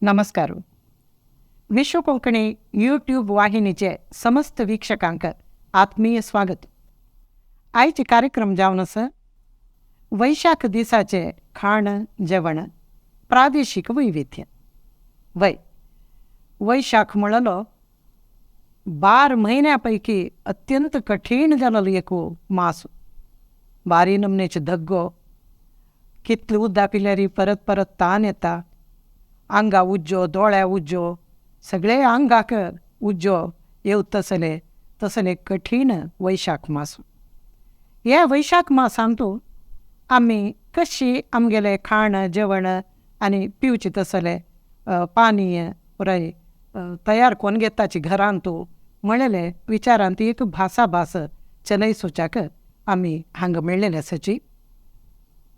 नमस्कार. विश्व कोंकणी यूट्यूब वाहिनीचे समस्त वीक्षकांक आत्मीय स्वागत. आयचे कार्यक्रम जावन आसा वैशाख दिसाचे खाण जेवण प्रादेशीक वैविध्य. वैशाख म्हणलो 12 महिन्यापैकी अत्यंत कठीण जालेलो एक मास. बारी नमनेचे धग्गो, कितले उद्दा पिल्यारी परत परत ताण येता, आंगा उज्जो, दोळ्या उज्जो, सगळे आंगाक उज्जो येवत तसले कठीण वैशाख मास. ह्या वैशाख मासांतू आमी कशी आमगेले खाण जेवण आनी पिवचे तसले पानीय पुराय तयार कोण घेताची घरांतू म्हणले विचारांत एक भास चलय सोचाक आमी हांगा मेळलेले आसाची.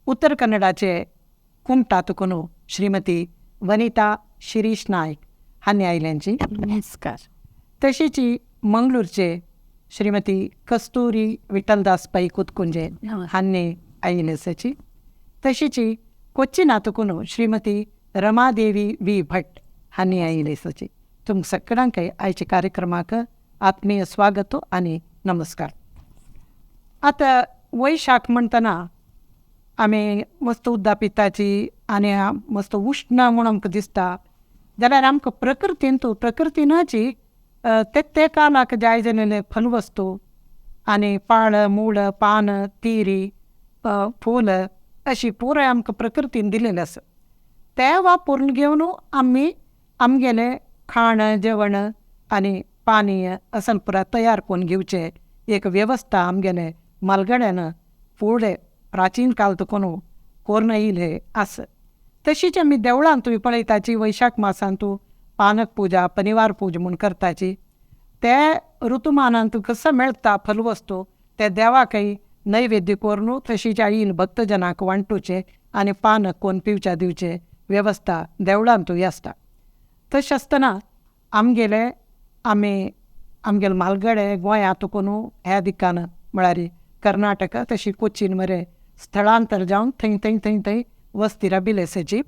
उत्तर कन्नडाचे कुमटातून श्रीमती वनिता शिरीष नायक हांणी आयल्यांची. नमस्कार. तशीची मंगळूरचे श्रीमती कस्तुरी विठ्ठलदास पै कुदकुंजे हांणी आयिल्ली आसाची. तशीची कोच्चिनातून श्रीमती रमा देवी V भट हांणी आयिल्ली आसाची. तुमकां सगळ्यांक आयच्या कार्यक्रमाक आत्मीय स्वागत आनी नमस्कार. आतां वैशाख म्हणटना आमी मस्त उद्दा पिताची आनी मस्त उश्ण म्हूण आमकां दिसता, जाल्यार आमकां प्रकृतीनाची ते कालाक जाय जाल्ले फलवस्तू आनी पाळ मूळ पान तिरी फूल अशी पुराय आमकां प्रकृतीन दिलेले आसा. ते वापरून घेवन आमी आमगेले खाण जेवण आनी पानीय असन पुराय तयार करून घेवचे एक वेवस्था आमगेले मालगड्यान फुडें प्राचीन काल तकून कोरून येयले आसा. तशीच आमी देवळांतूय पळयताची वैशाख मासांतू पानक पुजा पनिवार पूज म्हूण करताची. ते ऋतुमानांतू कसो मेळटा फलवस्तू ते देवाकय नैवेद्य करून तशीच आयिल्ल भक्तजनांक वांटूचे आनी पानक कोण पिवच्या दिवचे वेवस्था देवळांतूय आसता. तशें आसतना आमगेले मालगडे गोंयांतून ह्या दिकान म्हळ्यार कर्नाटका तशी कोचीन मरे स्थळांतर जावन थंय वस्ती राबिल्ले आसाची.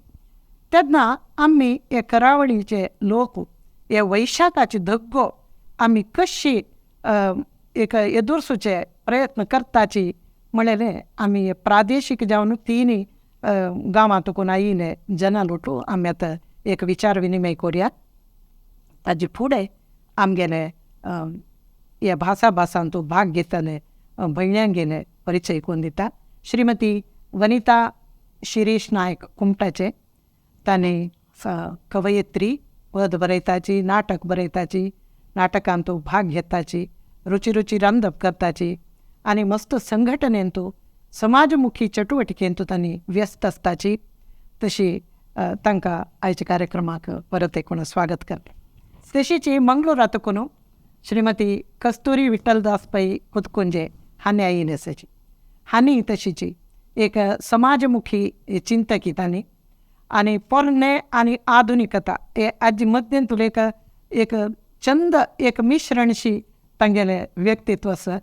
तेन्ना आमी हे करावळीचे लोक हे वैशाखाचे धग्गो आमी कशी एक एदुरसूचे प्रयत्न करताची म्हणले आमी हे प्रादेशीक जावन 3 गांवांतून आयिल्ले जना लोटू आमी आतां एक विचार विनिमय करुया. ताजे फुडें आमगेले हे भासांतू भाग घेतले भयण्यांगेले परिचय करून दिता. श्रीमती वनिता शिरीष नायक कुमटाचे, तांणी कवयित्री, पद बरयताची, नाटक बरयताची, नाटकांतू भाग घेताची, रुची रांदप करताची आनी मस्त संघटनेंतू समाजमुखी चटुवटिकेंतू तांणी व्यस्त आसताची. तशी तांकां आयच्या कार्यक्रमाक परत एकूण स्वागत करता. तशीची मंगळूरातून श्रीमती कस्तुरी विठ्ठलदास पै कुदकुंजे हांणी आयिल्ली आसाची. हांणी तशीची एक समाजमुखी चिंतकी तांणी आनी पोरणे आनी आधुनिकता हे आजी मध्यंतून एक चंद एक मिश्रणशी तांगेले व्यक्तित्व आसा.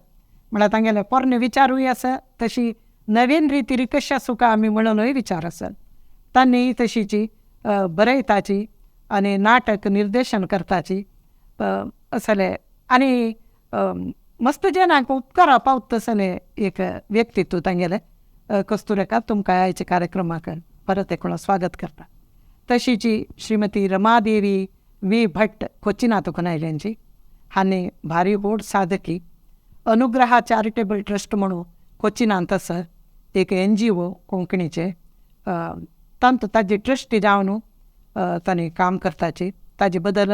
म्हळ्यार तांगेले पोरणे विचारूय आसा, तशी नवीन रितीरी कशें आसूं काय आमी म्हणूनय विचार आसा. तांणी तशीची बरयताची आनी नाटक निर्देशन करताची असले आनी मस्त जनांक उपकारा पावत तसले एक व्यक्तित्व तांगेले. कस्तुरेका तुमकां आयच्या कार्यक्रमाक परत एकूण स्वागत करता. तशीची श्रीमती रमा देवी V भट कोचिनातून आयल्यांची. हांणी भारी व्हड साधकी अनुग्रहा चॅरिटेबल ट्रस्ट म्हणून कोचिनांत आसा, एक NGO कोंकणीचे. ताजी ट्रस्टी जावन तांणी काम करताची. ताजे बदल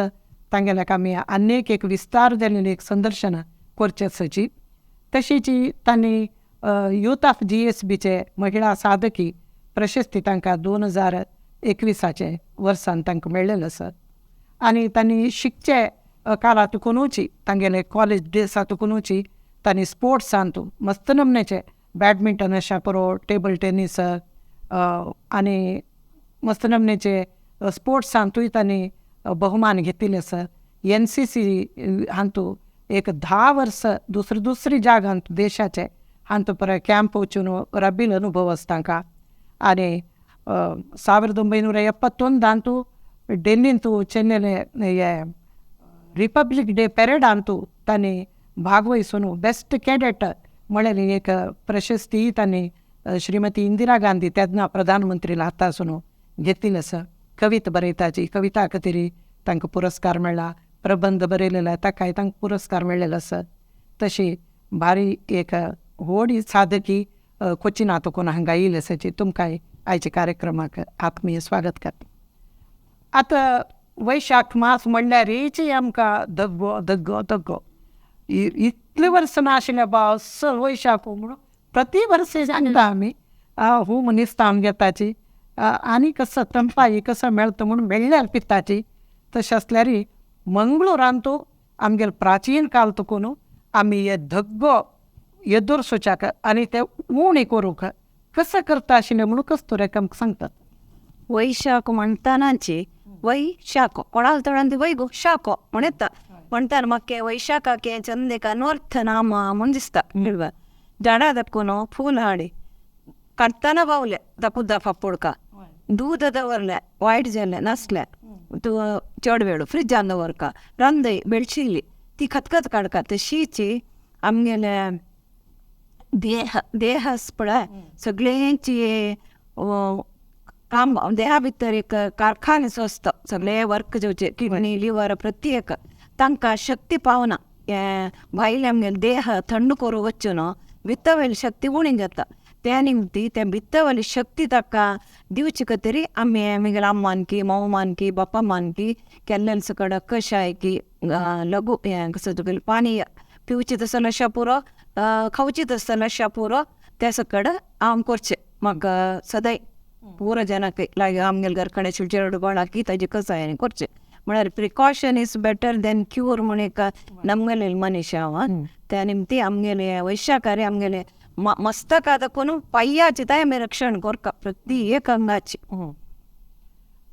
तांगेल्याक आमी आनीक एक विस्तार जाल्लेली एक संदर्शनां करची आसाची. तशीची तांणी यूथ ऑफ GSBचे महिला साधकी प्रशस्ती तांकां 2021 वर्सान तांकां मेळ्ळेले आसा. आनी तांणी शिकचे काळातूनची तांगेले कॉलेज डेसातूनची तांणी स्पोर्ट्सांतू मस्त नमनेचे बॅडमिंटन अशा पुरो टेबल टेनीस आनी मस्त नमनेचे स्पोर्ट्सांतूय तांणी बहुमान घेतिल्ले आसा. NCC हांतू एक 10 वर्सां दुसरी जागांत देशाचे हांतू पळय कॅम्प वचून राबिल्लो अनुभव आसा तांकां. आनी 1971 हांतू डेल्लींतू चेन्नईले हे रिपब्लीक डे पॅरेडांतू तांणी भागवयसून बेस्ट कॅडेट म्हळ्यार एक प्रशस्ती तांणी श्रीमती इंदिरा गांधी तेन्ना प्रधानमंत्री हातासून घेतिल्ली आसा. कविता बरयताची, कविता खातीर तांकां पुरस्कार मेळ्ळा, प्रबंध बरयलेलो ताकाय तांकां पुरस्कार मेळ्ळेलो आसा. तशी भारी एक व्हड साधकी कोचिनांत कोण हांगा येयली आसाची तुमकांय आयच्या कार्यक्रमाक आत्मीय स्वागत करता. आतां वैशाख मास म्हणल्यारच आमकां दग्गो दग्गो दग्गो इतले वर्स नाशिल्ले भाव वैशाख म्हणून प्रति वर्से सांगता आमी हू मनीस तावन घेताची आनी कसो तंपाई कसो मेळटा म्हणून मेळ्ळ्यार पिताची. तशें आसल्यार मंगळूरांतू आमगेले प्राचीन काल तुकून आमी हे धग्गो येदोरसोच्याक आनी ते उणी करूंक कसं करता आशिल्लें म्हणून कस्तुरेक आमकां सांगतात. वैशाख म्हणटानाची वैशाख कोणाल तळांत वैगो शाखो म्हणटा म्हणटार म्हाका वैशाखाके चंदेका नॉर्थ नाम म्हूण दिसता. झाडां दक्कून फूल हाडी काडटना पावले दापुद्दा फापोडका दूद दवरले वायट जालें नासलें चड वेळ फ्रिजान दवरका रांदय बेळशिल्ली ती खतखत काडका तशीची आमगेले देह पळय सगळ्यांची काम देहा भितर एक कारखाने आसता सगळे वर्क जेवचे किडनी लिवर प्रत्येक तांकां शक्ती पावना. भायले आमगेले देह थंड करूं वचून भितर शक्ती उणी जाता. त्या निमती त्या भितर शक्ती ताका दिवचे खातीर आमी आमगेले अम्मानकी मोवमानकी बापा मानकी केल्लें सकड कशाय की लघु कसो तुगेलें पाणी पिवची तसो लशा पुरो खावची तसो लशा पुरो त्या सकड हांव करचें म्हाका सदांय पूरा जनाक लायक आमगेले घरकडे चिडचिड गोळाकी ताजे कसाय करचें म्हळ्यार precaution is better than cure म्हूण एक नमगेले मनीस हांव. त्या निमती आमगेले वैशाखारी आमगेले मस्तका दाखोवन पांयाची ताय आमी रक्षण करता प्रती एक अंगाची.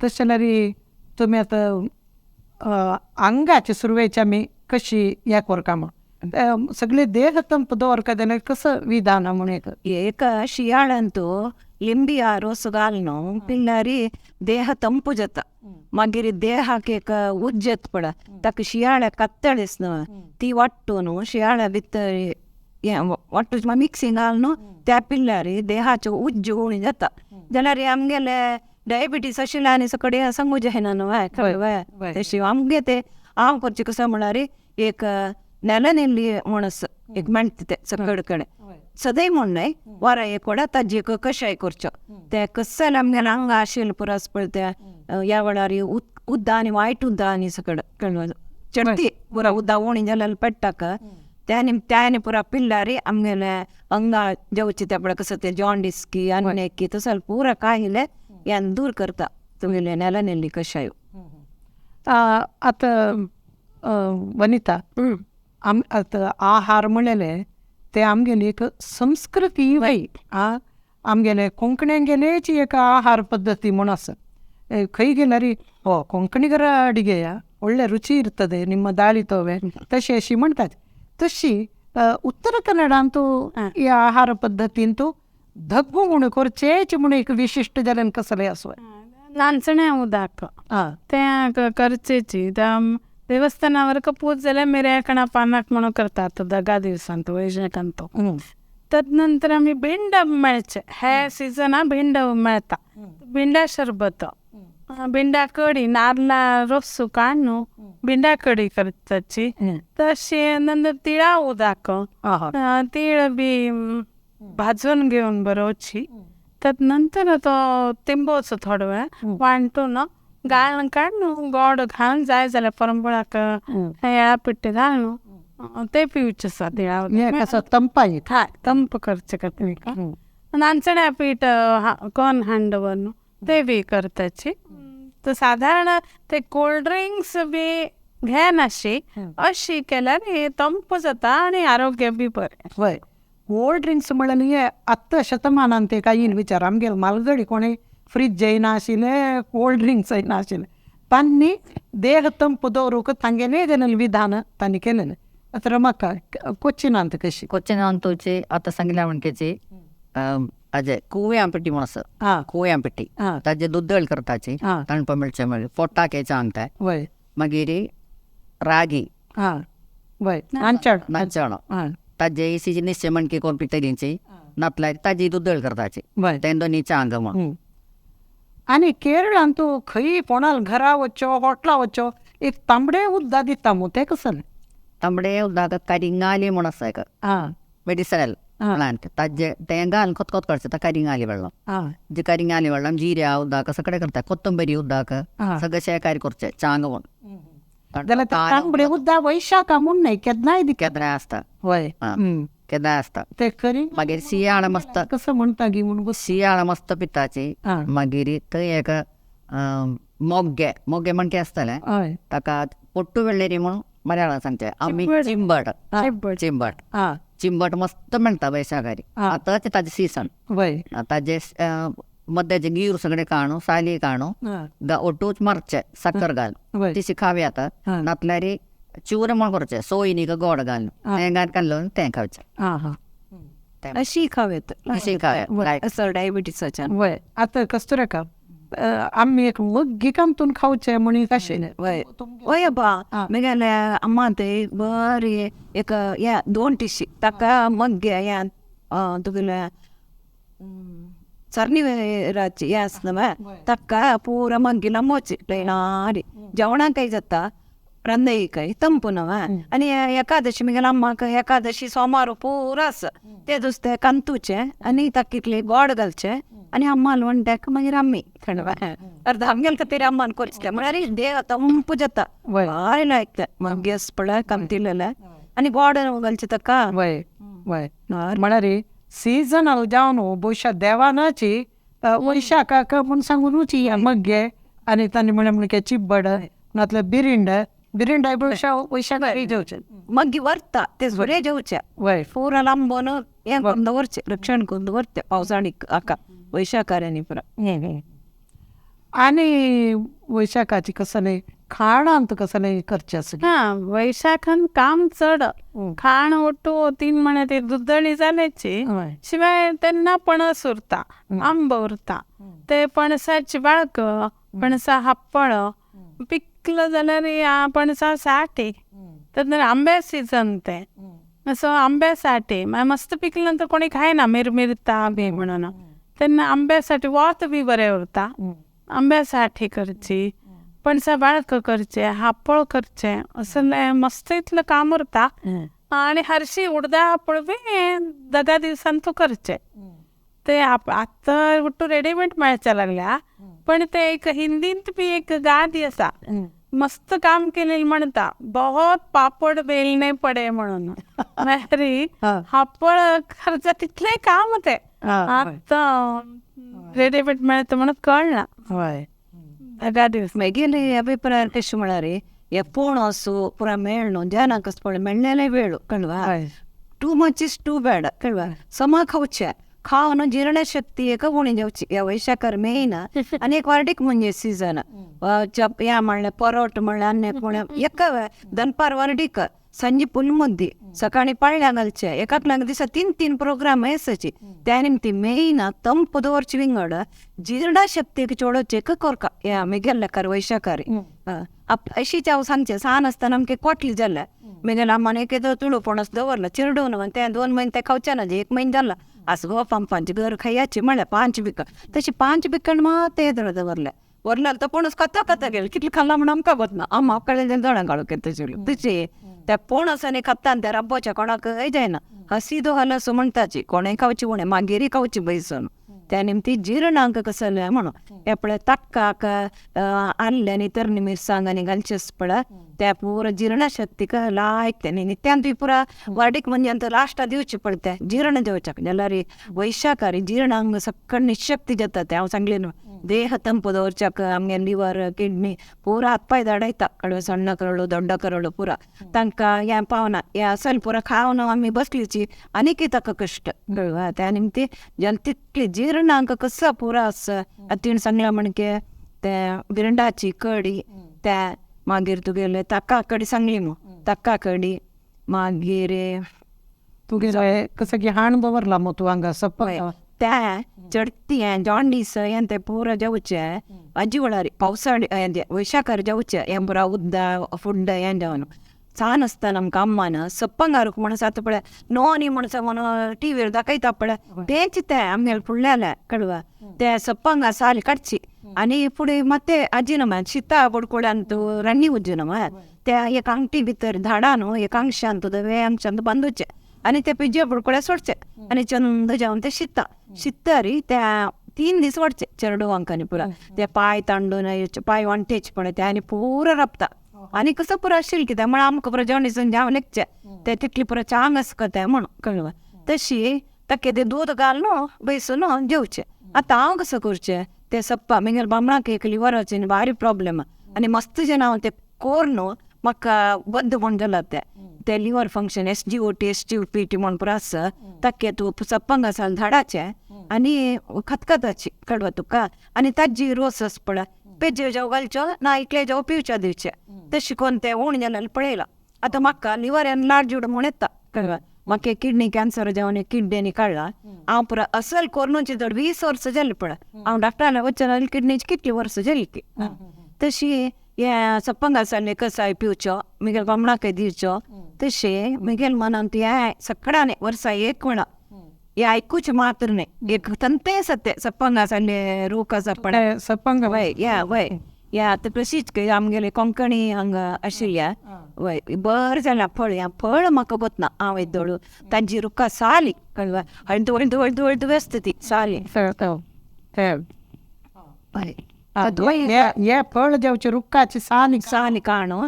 तशें जाल्यार तुमी आतां अंगाचे सुरवेची आमी कशी हें करता म्हण सगळे देह तंप दवरका जाल्यार कसो विधान म्हूण एक शियाळ्यांतू लिंबी रोस घालून पिल्लारी देह तंपू जाता. मागीर देहाक एक उज्ज येता पळय ताका शियाळ्या कत्तळीस न्हू ती वाट्टून शियाळ्या भितर वाट्टूच मिक्सिंग घालून त्या पिल्लारी देहाचो उज्ज उणी जाता. जाल्यार आमगेले डायबिटीस आशिल्ले आनी सकड सांगू जायना न्हू तशी आमगे ते हांव करचें कसो म्हळ्यार एक नेलनेल्ली म्हणस एक मेळटा ते सकड कडेन सदैव म्हण न्हय वरा एक वडा ताजी एक कशाय करच्यो ते कसल आमगेले आंगा आशिल्ले पुरास पळय ते ह्या वेळार उद्दा आनी वायट उद्दा आनी सकड चडती पुरा उद्दा उणी जाल्यार पेट्टाका त्यानी पुरा पिल्लारी आमगेले अंगा जेवचे ते पळय कसो ते जॉन्डिस की आनी की तसो पुरा काहिले हें दूर करता तुगेले नेलनेल्ली कशायो. आतां वनिता आतां आहार म्हणलेले ते आमगेली एक संस्कृती वय आमगेले कोंकणीन गेलेची एक आहार पद्दती म्हूण आसा. खंय गेल्यार कोंकणीगर अडिगे ಒಳ್ಳೆ ರುಚಿ ಇರ್ತದೆ ನಿಮ್ಮ ದಾಳಿ ತೋವೆ ತಶಿ ಅಶಿ म्हणतात. तशी उत्तर कन्नड ಅಂತೂ ಈ आहार पद्दतींतू धग्गू म्हणून करचेच म्हणून एक विशिष्ट जाल्यान कसले असो नाचण्या उदाक ते करचेची देवस्थानावर पूज जाल्यार मिऱ्याकणा पानाक म्हणून करतात दगा दिवसांत वैशाखांत. तदनंतर आमी भिंड मेळचे हे सिजन भिंड मेळटा भिंडा शरबत भिंडा कडी नारळा रोसू काढून भिंडा कडी करताची. तशी नंतर तिळा उदाक तीळ बी भाजून घेवन बरोवची तदनंतर तो तिंबोचो थोडो वेळ वांटून गाळण काडून गोड घालून जाय जाल्यार परंपराक येळा पिट्टे घालून ते पिवचे आसा तिळा तंपाई तंप करचे खातीर. नाचण्या पीठ कोण हांडवरून ते बी करताची. तर साधारण ते कोल्ड ड्रिंक्स बी घेनाशी अशी केल्यार हे तंप जाता आनी आरोग्य बी बरें. हय कोल्ड ड्रिंक्स म्हळ्यार हे आत्ता शतमानांत ते काही विचार आमगेले मालगडी कोणी फ्रीज जायना आशिल्ले कोल्ड ड्रिंक्स जायना आशिल्ले तांणी देह तंप दवरूंक तांगेले जालेले विधान तांणी केलेले. आतां म्हाका कोचिनांत कशी कोचिनांतूचे आतां सांगल्या म्हणकेची अजय कुव्यांपेटी म्हणून असं हा कुव्यांपेटी हा ताजे दुद्दळ करताची हा तणप मिळचे मागीर पोट्टाके सांगताय वय मागीर रागी हा वय आंचड नाचण हा ताजे इसीची निश्चय मणकी कोण पितरींची नातलाय ताजी दुद्दळ करताची वय तें दोनी चांग म्हण आनी केरळान तूं खंय कोणाल घरा वच्चो हॉटला वच्चो एक तांबडे उदक दिता मू तें कसलें तांबडे उदक करिंगाली म्हूण आसा एक हा मेडिसिनल प्लांट ताजे तें घालून खतखत करचें ता करिंगाली वेळम हा जे करिंगाली वेळम जिऱ्या उदक सगळें करता कोथंबरी उदक सगळें शेकाय करचें चांग म्हूण जाल्यार तें तांबडे उदक वैशाखा म्हूण न्हय केन्नाय दिता केन्नाय आसता वय केन्नाय आसता तें खरी मागीर शियाळ मस्त कसं म्हणटा गी म्हूण शियाळ मस्त पिताची हा मागीर थंय एक मोग्गे मोग्गे म्हणके आसतलें हय ताका पोट्टू वेळेरी म्हणून मल्याळान सांगचे आमी चिंबट चिंबट हा चिंबट मस्त म्हणटा वैशाखारी आतांच ताजें सीजन वय ताजे मध्याचे गिर सगळे काणू साली काणू ओटूच मारचे साखर घाल वय तिशी खावी आता नातल्यार चूर म्हण करचे सोयीनी गोड घालून तें घालून तें खावचें हा हा अशी खावेत अशी खावे असं डायबिटीसाच्यान वय आतां कस्तुरेका आमी एक मग्गी कामतून खावचें म्हणी कशें वय वय बा मेगेले अम्मा ते बरी एक या 2 टिशी ताका मग्गे या तुगेले चरणीराची हे आसना मग ताका पुरा मग्गिला मोची लयणारी जेवणाकय जाता रंदयकय ತಂಪು आनी एकादशी म्हगेल्या अम्माक एकादशी सोमार पुरा आसा ते दुस ते कंतूचे आनी ताका इतले गोड घालचे आनी अम्माल म्हणटाक मागीर आमी अर्द आमगेल तरी अम्मान करचले म्हळ्यार देह ತಂಪು जाता भारी लायक मग्गी आस पळय कंतिलेले आनी गोड घालचे ताका वय वय म्हळ्यार सीजनल जावन बहुशा देवानाची वैशाखाक म्हूण सांगूनच मग्गे आनी तांणी म्हळ्यार चिब्बड नातल्या बिरिंड बहुशा वैशाखाक जेवचे मग्गी व्हरता ते बरे जेवचे वय पुरा लांबोन हें करून दवरचे रक्षण करून दवरते पावसाळीक हाका वैशाखाऱ्यांनी पुरा आनी वैशाखाची कसलें खाणांत कसलें करचें आसा हा वैशाखान काम चड खाण ओटू 3 म्हणे ते दुद्दळी जाल्याची शिवाय तेन्ना पणस उरता आंब उरता ते पणसाची बाळक पणसा हाप्पळ पिकलं जाल्यार पणसा साठे तेन्ना आंब्या सीजन ते असो आंब्या साठे मस्त पिकले नंतर कोणी खायना मिरमिरता बी म्हणून तेन्ना आंब्यासाठी वत बी बरें उरता आंब्या साठे करची पणसा बाळक करचे हाप्पळ करचे असले मस्त इतलं काम उरता आणि हरशी उडदा हाप्पळ बी 10 दिवसान तू करचे ते आतां उट्टू रेडीमेड मेळच्या लागल्या पण ते एक हिंदींत बी एक गादी आसा मस्त काम केलेलं म्हणता बहुत पापड बेलने पडे म्हणून मेहरी हाप्पळ खर्च तितले काम ते आता रेडीमेड मेळता म्हणून कळना हय 10 दिवस मेगेले अभिप्राय कशें म्हळ्यार हे पणसो पुरा मेळणो जेवणाक पळय मेळलेले वेळ कळवा too much is too bad कळवा समा खावचे खावन जीर्ण शक्ती एक उणी जावची ह्या वैशाखार मेन आनी एक वार्डीक म्हणजे सीजन या म्हणलें परोट म्हणलें आनी एक दनपार वार्डीक संजी फुल मुद्दी सकाळी पाळ्या घालचे एकाक लाग दिसा 3 प्रोग्राम येसाची त्या निमती मेन ತಂಪು दवरची विंगड जीर्ण शक्तीक चोडोवचे कोरका या मेगेल्लेकार वैशाखारी अशीच हांव सांगचे सान आसतना आमगे कोटली जाल्या मेगेल अम्मान एक तुळू पणस दवरला चिरडून ते 2 म्हयने ते खावचे ना 1 म्हयने जाला असं गो पंपांची घर खायची म्हळ्यार 5 बिकण तशी 5 बिकण मात येदर दवरले वरनाल तर पणस कथा गेले कितले खाल्ला म्हणून आमकां बदना अम्मा कळले दोळ्यां काडून घेता तशी त्या पणसांनी खाता त्या रब्बाच्या कोणाक जायना हसीदो हलसो म्हणटाची कोणें खावची उणें मागीर खावची बैसून त्या निमती जिरणांक कसले म्हणून हे पळय ताक्काक आल्ल्यानी तरणी मिरसांगांनी घालचेस पळय त्या पुरा जीर्णशक्तीक लायक ते नित्यांतूय पुरा वाडीक म्हणजे अंत लास्टा दिवचे पडते जीर्ण जेवच्याक जाल्यार वैशाखारी जीर्णांग सक्कळ निशक्ती जाता ते हांव सांगले न्हू देह ತಂಪು दवरच्याक आमगे लिवर किडनी पुरा हातपाय धाडायता कळ्ळें सण्ण करोळो दೊಡ್ಡ करोळो पुरा तांकां हें पावना हें असल पुरा खावन आमी बसलीची आनीक ताका कश्ट कळ्ळें त्या निमती जेन्ना तितली जीर्णांक कसो पुरा आसा तीण सांगला म्हणके ते बिरंडाची कडी त्या मागीर तुगेले ताका कडी सांगली न्हू ताका कडी मागीर तुगे कसं की हाण दवरला मग तू हांगा सप्पय त्या चढती जॉन्डीस हें ते पुरा जावचे अजी वळारी पावसाळी वैशाखार जावचे हें पुरा उद्दा फुड्ड हें जावन छान असता नमकां अम्मान सप्पंगारूक म्हणून जाता पळय नोनी म्हणून म्हणून टीव्हीर दाखयता पळय तेंच ते आमगेले फुडल्याले कळवा ते सप्पंगा साली काडची आनी फुडें माते अजीनम शिता बडकोळ्यान तूं रन्नी उज्जनम त्या एक अंगठी भितर धाडा न्हू एक अंगशान तुझं वे अंगशान बांदूचे आनी ते पिजे बडकोळ्या सोडचे आनी चंद जावन ते शित्ता री त्या 3 दीस वाडचे चेरडू अंकानी पुरा ते पाय तांडून पाय वांटेच पळय ते आनी पुरा रपता आनी कसं पुरा आशिल्लें कित्याक म्हळ्यार आमकां पुरा जेवणीसून जावं लेकचे ते तितली पुरा चांग आसता ते म्हणून कळवा तशी ताके ते दूद घालून बैसून जेवचे आतां हांव कसं करचें ते सप्पा म्हगेल्या बामणाक एक लिव्हराचे भारी प्रॉब्लेम आनी मस्त जें हांव ते कोर न्हू म्हाका बद्द म्हण जाला ते लिव्हर फंक्शन SGOT SGPT म्हण पुरो आसा ताके तूं सप्पंग आसा धाडाचे आनी खतखताची कळवा तुका आनी ताजी रोस आस पळय पेजे जावं घालच्यो ना इकले जावं पिवच्या दिवचे ते शिकोवन ते उण जाल्यार पळयला आतां म्हाका लिव्हर एनलार्जड म्हूण येता कळवा म्हाका किडनी कॅन्सर जावन किडनी काडला हांव पुरो असल कोरोनाची जर 20 वर्सां जाली पळय हांव डॉक्टरान वचना किडनीची कितली वर्सां जाली की तशी हे सप्पंग आसाले कसाय पिवच्यो म्हगेल्या बामणाकय दिवच्यो तशें म्हगेल्या मनान हे सकाळान वर्सा एक वेळा हे आयकूच मात्र न्ही एक तंते सत्य सप्पंग आसाले रूख आसा पळय सप्पंग वय या आतां प्रशीच आमगेले कोंकणी हांगा आशिल्ल्या वय बरें जाल्यार फळ ह्या फळ म्हाका वतना हांव येदोळू तांची रुखां साली कळवा हळदू हळदू हळदू हळदू आसता ती साली हे फळ जेवचे रुखाची साली काणू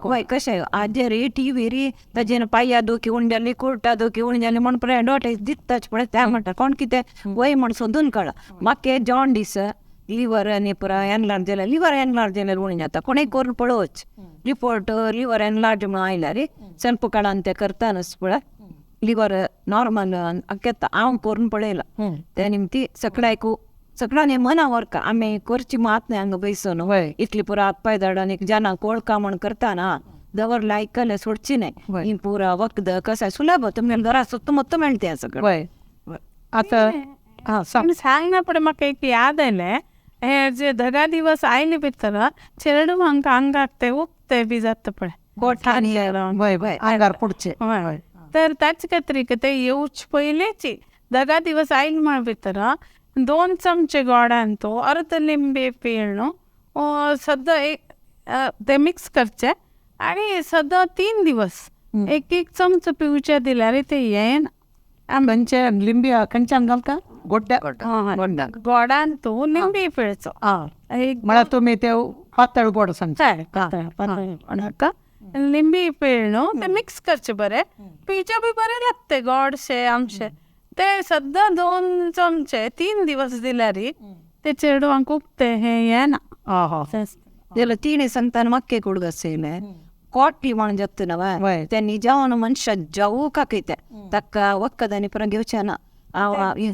वय कशें आजे रे टीव्ही री ताजेन पांया दुखी उणजाली कुर्टा दुखी उणजाली म्हण पळय डोळे दिसताच पळय त्या म्हणटा कोण कितें वय म्हण सोदून कळा म्हाका जॉन्डीस लिव्हर आनी पुरा एनलार्ज जाल्यार लिव्हर एनलार्ज जाल्यार उणी जाता कोणें करून पळोवच रिपोर्ट लिव्हर एनलार्ज म्हणून आयला रे ಸ್ವಲ್ಪ काळान ते करता न्हू पळय लिव्हर नॉर्मल घेता हांव करून पळयला त्या निमती सगळ्यांनी मना व्हरका आमी करची मात न्ही हांगा बसून इतली पुरा हात पाय धाडून एक जाणां कोळका म्हण करता ना दवरला आयकले सोडची न्ही ही पुरा वखद कसाय सुलभ तुमगेल्या घरा सुत्तमुत्त मेळटा सगळें आतां सांगना पडे म्हाका एक याद आयलें हे जे धगा दिवस आयले भितर चेडू हांकां आंगाक ते उक्ते बी जाता पळय गोठांनी आंगार पडचे तर ताचे खातीर ते येवचे पयलींची धगा दिवस आयले म्हण भितर 2 चमचे गोडान तो अर्ध लिंबे पिळणू सद्दां ते मिक्स करचे आनी सद्दां 3 दिवस एक चमचो पिवचे दिल्यार ते येना खंयचे लिंबी खंयच्यान घालता गोडान तूं लिंबी पिळचो म्हळ्यार तुमी ते पातळ गोड सांगता लिंबी पिळणू ते मिक्स करचे बरें पिवचे बी बरें लागते गोडशे आमचे ते सद्दां 2 चमचे 3 दिवस दिल्यार ते चेडवांक उक्ते हे येना जाल्यार 3 सांगता मक्के कुडगसयले कोटली म्हण जत्त नवा ते निजावन मनुष्य जावू काकयते ताका वखद आनी पुरा घेवचे ना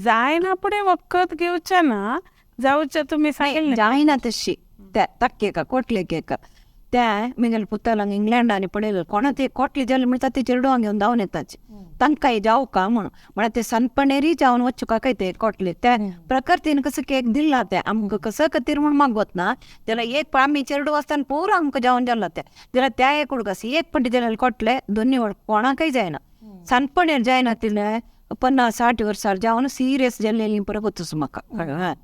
जायना फुडें वखद घेवचे ना जावचे तुमी सांगिल्लें जायना तशी ते ताक्केका कोटलेकेका त्या म्हगेल्या पुतालांक इंग्लंडांनी पळयलें कोणा ते कोटली जाले म्हणटा ते चेडवांक घेवन धांवन येताचे तांकांय जावं का म्हणून म्हळ्यार ते सनपणेरी जावन वच्चो काकय ते कोटले त्या प्रकृतीन कसं केक दिला ते आमकां कसं खातीर म्हूण मागवत ना जाल्यार एक आमी चेडू आसतना पुरो आमकां जावन जाला ते जाल्यार त्या एक उडगास एक पटी जाल्यार कोटले दोनी वळ कोणाकय जायना सनपणेर जायना तिले 50-60 वर्सार जावन सिरियस जाल्लेली पुरो वचूस म्हाका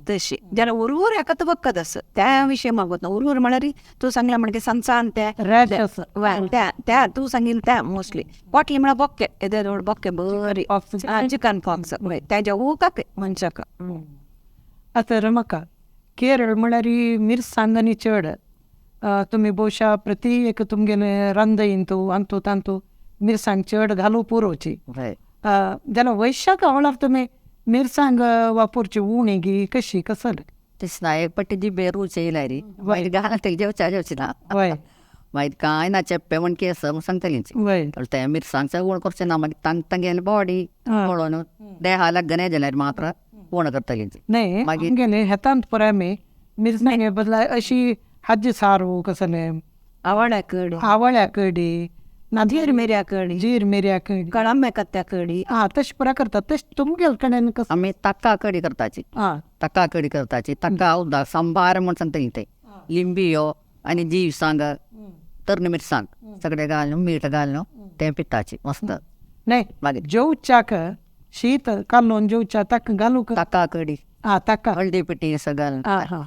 तशी जाल्यार उरवूर हेका तो वखद आसा त्या विशय मागवत ना उरवूर म्हळ्यार तूं सांगला म्हणजे संसान त्या तूं सांगिल्लें त्या मोस्टली कोटली म्हळ्यार बोक्के येदे रोड बोक्के बरी चिकन पॉक्स तेज्या उकाक मनशाक आतां रमका केरळ म्हळ्यार मिरसांग आनी चड तुमी भोवशा प्रती एक तुमगेले रांदयीन तूं अंतू तांतू मिरसांग चड घालू पुरोवची जाल्यार वैशाख म्हळ्यार तुमी मिरसांग वापरची उणेगी कशी कसं तेसना एक पट्टी दी बेरू चेयला री वायट घाला ते जेवच्या जेवचिना वायट कांय ना चेप्पे म्हण केस सांगतलींच ते मिरसांगचे उण करचे ना मागीर तांक तांगेले बॉडी पळोवन देहा लागने जाल्यार मात्र उण करतलींच न्ही मागीर हेतांत पळय आमी मिरसांगे बदला अशी हाजी सारू कसले आवळ्या कडी ना धीर मिरया कडी जीर मिरया कडी कळंबे कत्त्या कडी हा तशी पुरा करतात तशी तुमगे कडेन कसं आमी तक्का कडी करताची हा तक्का कडी करताची तक्का उदक सांबार म्हण सांगता इथे लिंबियो आनी जीव सांग तर्ण मिरसांग सगळे घालून मीठ घालून ते पिताची मस्त नाही मागीर जेवच्याक शीत कालोवन जेवच्या ताका घालूं तक्का कडी हा ताका हळदी पिठी असं घालून हा हा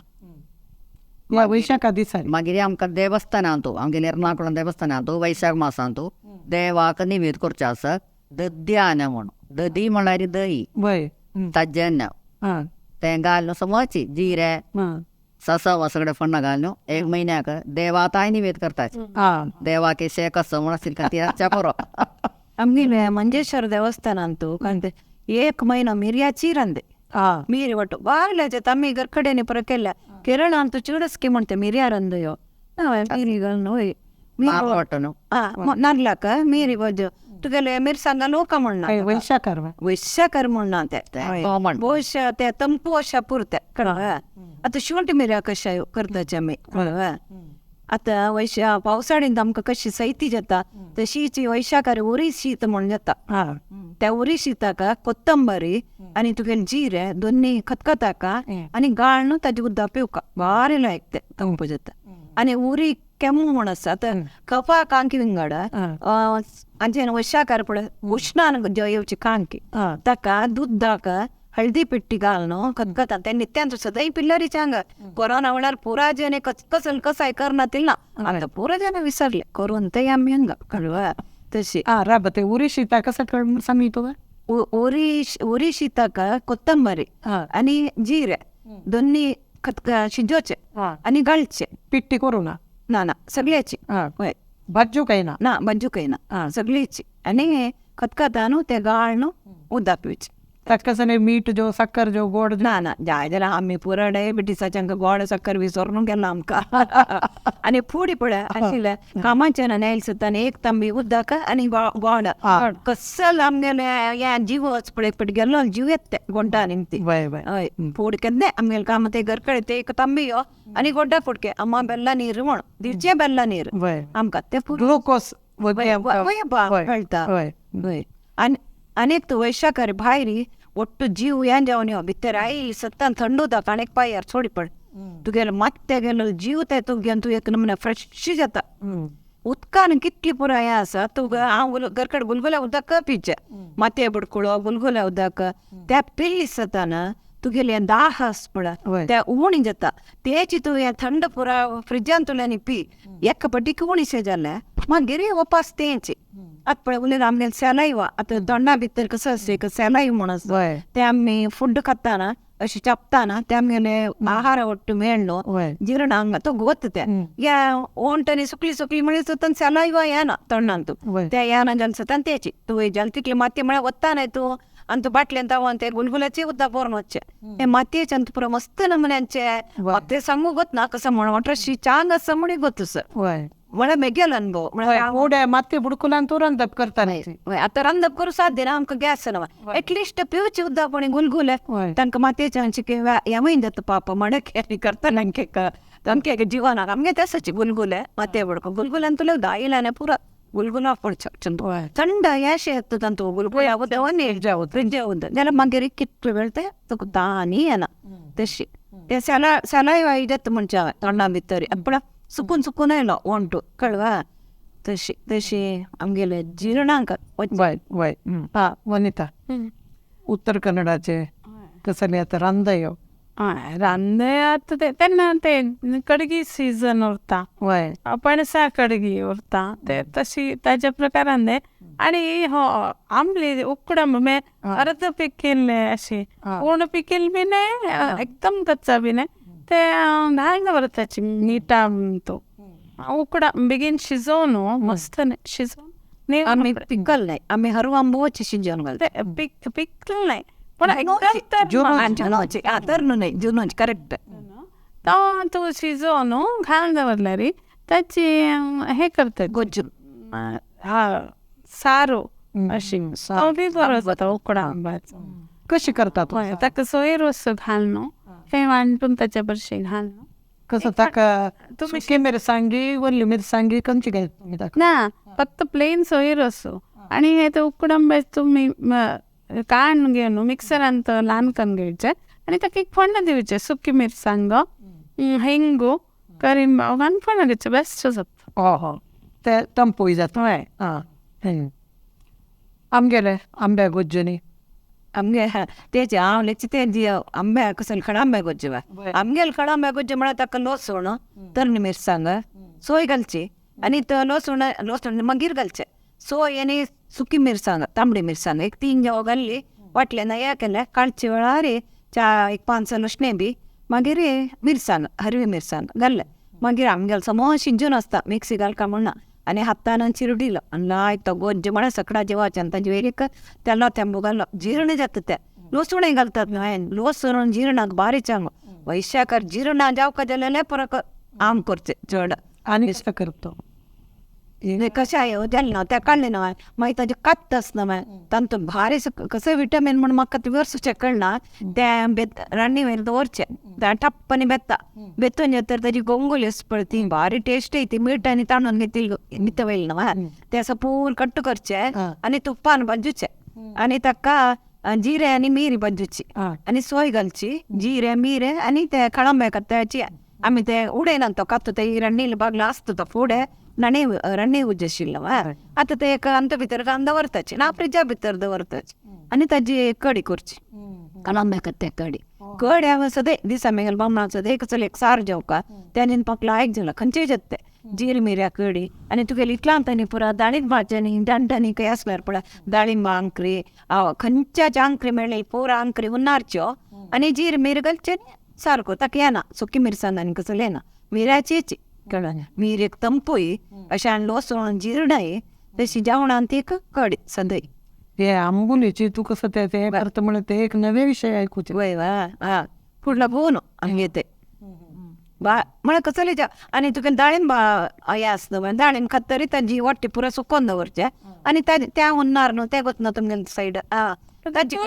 या वैशाखा दिसारी मागीर आमकां देवस्थानांतू आमगेले एर्नाकुळम देवस्थानांतू वैशाख मासांतू देवाक निवेद करचे आसा दद्यान म्हण ददी म्हळ्यार दही वय ताजें हा तें घालून समोची जिरे हा ससाव सगळे फण्ण घालून एक म्हयन्याक देवाताय निवेद करताचे हा देवाके शेक असं म्हण आसतील का ती रातच्या बरो आमगेले मंजेश्वर देवस्थानांतू कांते 1 महिना मिरयाची ರಂದೆ हा ಮೀರಿ ಒಟ್ಟು ಬಾಗ್ಲಾಚೆ ತಮ್ಮಿಗರ್ ಕಡೆನೆ ಪರಕ್ಕೆಲ್ಲ ಕೇರಳ ಅಂತೂ ಚಿಡಸ್ಕಿ ಮಾಡ್ತೆ ಮಿರಿಯಾರಂದಯೋ ನಾವೇ ಮೀರಿಗಲ್ನು ಒಟ್ಟನು ನರ್ಲಾಕ ಮೀರಿ ಬಜ್ಜು ತುಗೆಲೆ ಮಿರ್ಸಂಗ ಲೋಕ ಮಣ್ಣ वैशाखार ವೈಶ್ಯಕರ್ ಮಣ್ಣ ಅಂತೆ ಕಾಮನ್ ಬಹುಶ ते ತಂಪು ವರ್ಷ ಪೂರ್ತೆ ಕಡವ आता ಶುಂಠಿ ಮಿರಿಯಾ कशा करताचे आमी कळव आता पावसाळ्यांत आमकां कशी सैती जाता तशीच वैशाखार उरी शीत म्हण जाता हा त्या उरी शीताक कोथंबरी आनी तुगेले जिरे दोन्ही खतखताका आनी गाळून ताजे उदक पिवका बारी लायक ते ತಂಪು जाता आनी उरी केम्मू म्हण आसा आतां कफा कांकी विंगड अंजेन वैशाखार पळय उष्णान येवची कांकी ताका दुदाक हळदी पिट्टी घालून खतखता ते नित्यांत सदांय पिल्लरीचे हांगा कोरोना वेळार पुरा जने कसल कसाय करनातिल ना आता पुरा जन विसरले करून ते आमी हांगा कळवा तशी हा राब ते उरी शीता कसं सांगी तुका उरी शीताक कोथंबरी आनी जिरे दोन्ही शिजोवचे आनी घालचे पिट्टी करू ना ना ना सगळ्याची हय भाज्यो काय ना बंजू काही ना सगळीची आनी खतखता न्हू ते घालून उदक पिवचे ताका कसं नाही मीठ जो साखर जो गोड ना ना जाय जाल्यार आमी पुरा डायबिटीसाचे गोड साखर विसरून गेला आमकां आनी फुडी पळय आशिल्ले कामाचे नेल्सतान 1 तांबी उदक आनी गोड कसल आमगेले हे जीव पळय पट गेलो जीव येते गोंटा निमती हय फूड केन्ने आमगेले काम ते घरकडे ते 1 तांबी आनी गोड्डा फुडके अम्मा बेल्ला नीर म्हण दिवचे बेल्ला नीर आमकां ते ग्लुकोज कळटा अनेक तू वैशाखार भायरी ಒಟ್ಟು ಜೀವ ಏನ್ ಜಾವನಿಯೋ ಬಿತ್ತರ ಐ ಸತ್ತನ್ ಥಂಡುದ ಕಣಕ್ ಪಾಯಾರ್ ಸೋಡಿ ಪಡ್ ತುಗೆಲ್ಲ ಮತ್ತೆ ಗೆಲ್ಲ ಜೀವತೆ ತುಗೆ ಅಂತೂ ಏಕ ನಮ್ಮನೆ ಫ್ರೆಶ್ जाता उदकान कितली पुराय आसा तुग हांव घरकड गुलगुल्या उदक पिचे माते बुडकुळो गुलगुल्या उदक त्या पिल्ली सताना तुगेले दाह आस पळय त्या उणी जाता तेची तू हे थंड पुरा फ्रिजान तुल्यानी पी एका पटीक उणीशे जाले मागीर वापस तेंची आत पळय उलय आमगेले सेलायवा आतां दोंडा भितर कसो आसता सेलाय म्हण आसता ते आमी फूड खाताना अशी चापताना ते आमगेले आहार ಒಟ್ಟು ಮೇಣ್ಣು ಜೀರ್ಣ ಹಂಗ ಗೊತ್ತು ಯಾ ಓಂಟನಿ ಸುಕ್ಲಿ ಸುಕ್ಲಿ ಮಳೆ ಸುತ್ತನ್ ಸೆಲಾಯ್ವ ಏನ ತಣ್ಣಂತು ते ಏನ ಜಲ್ಸತನ್ तेची तू जलतिकले माती म्हळ्यार वत्तानायतू अंत बाटलेन तावंते गुलगुलाचे उदक बोरून वच्चे हे मातयेचे अंत पुरो मस्त नमुन्यांचे ते सांगू गोत ना कसं म्हण वाटशी चांग असं म्हणे गोतस म्हळ्यार मेगेल अनुभव माती बुडकुलान तू रंदप करता आता रंदप करू साध्य ना आमकां गॅस ना एटलिस्ट पिवचे उदक पण गुलगुले तांकां मातयेचे अंचे येवय जाता पाप मडके करता तांके जिवनाक आमगे तेसाची गुलगुले मातये बुडको गुलगुल्यान तुला दायलाने पुरा गुलगुला पडचे थंड याशे येता तांतू गुलगुल्या उदक फ्रिज उदक जाल्यार मागीर कितले वेळ ते तुका तानी येना तशी ते सेलाय वाई जाता म्हणचे हांवें तोंडा भितर पण सुकून सुकून येयलो ओंटू कळवा तशी तशी आमगेले जिर्णांक वनिता उत्तर कन्नडाचे कसले आता रांदयो रांदे आता तेन्ना ते कडगी सीजन उरता पणसा कडगी उरता ते तशी ताच्या प्रकारान ते आणि हो आमली उकडम मे अर्ध पिकिल्ले अशी पूर्ण पिकिल बी नाही एकदम कच्चा बी नाही ते हांगा व्हरताची नीटा तो उकडा बेगीन शिजोवन मस्त शिजोवन आमी पिकल नाही आमी हरव आंबोची शिजोवन घालता पिकल नाही पण नाही जुनोची करेक्ट तो शिजोवन घालून दवरल्यार ताची हे करतात गोज्जू सारो अशी बी बरो जाता उकडा आंब्याचो कशी करतात ताका सोय रोस घालून हे वांटून ताच्या बरशी घालून कसं ताका सुकी मिरसांगी वल्ली मिरसांगी खंयची घालता ना फक्त प्लेन सोयीर असो आणि हे ते उकडंब्याचे तुम्ही काण घेऊन मिक्सरांत ल्हान करून घेवचे आणि ताका एक फोण्ण दिवचे सुकी मिरसांग हिंगू करिंबाव घालून फोण्ण दिवचे बेस्ट जाता. हो ते तंपूय जाता. हय आमगेले आंब्या गोज्जनी आमगे तेचे आवलेचे ते जी आंब्या कसं खडांब्या गोज्जे आमगेल खडांब्या गोज्जे म्हणा ताका लसूण तरणी मिरसांग सोय घालची आणि तो लसूण मागीर घालचे. सोय आणि सुकी मिरसांग तांबडी मिरसांग एक 3 जाव घाल्ली वाटले नया केले काळची वेळा रे एक 5 लसणे बी मागीर मिरसांग हरवी मिरसांग घाल्ले मागीर आमगेल समो शिंजून असता मिक्सी घालका म्हणा आणि हातान चिरडिलो आणि आयतो गोज्जे म्हणा सकडा जेवाचे आणि ताजे वेरीक तेल्लो तेंबू घालो जीर्ण जाता ते लसूणय घालतात लसूण जीर्णाक बारी चांगलो वैशाखार जीर्ण जावका जाल्यार परत आम करचे चड आणि कसं करतो कशाय जालें त्या काडलें ना मागीर ताजे कात्तास ना तांतून भारी कसं विटामीन म्हणून म्हाका ते वर्सूचे कळना ते रान्नी वयर दवरचे त्या टप्पनी बेतून तर ताजी गोंगोली पळती भारी टेस्ट येती मीठ आनी तांदूळ घेतली मित वयल ना ते असं पूर कट्ट करचे आनी तुप्पान भाजूचे आनी ताका जिरे आनी मिरी भाजूची आनी सोय घालची जिरे मिरे आनी ते खळंबे कत्ताची आमी ते उडयना तो कात्तो ते रण्णील बागलो आसता तो फुडें रण्णी उज्जशिल्लो आतां ते एक अंत भितर दवरताची ना फ्रिजा भितर दवरताची आनी ताजी कडी करची खळंबे कत्ते कडी हांव सदे दिसा मेगेल बामणां सदे चल एक सार जेवका त्यानी पाकला आयक जाला खंयचे जत्ते जीर मिऱ्या कडी आनी तुगेली इतलांतानी पुरा दाळीत भाज्यांनी डांटांनी काही आसल्यार पळय दाळिंब अंक्री खंयच्याच अंक्री मेळ्ळी पुरा अंक्री उन्नारच्यो आनी जीर मीर घालचे सारको ताका येना सुकी मिरसांगांनी कसं येना मिऱ्याची कळ्ळें मिरेक तंपूय अशें आनी लसूण जिरणाय तशी जेवणान ती कडी सदय. हे आंबोलीची तू कसं ते करता म्हणून ते एक नवे विषय ऐकूचे. वय वा फुडला भोवन आमगे ते म्हळ्यार कसले आनी तुका दाळींब हें आसता दाळींब खतरी ताजी वट्टी पुरो सुकोवन दवरचे आनी त्या उन्नार न्हू ते वतना तुमगे सायड ताजी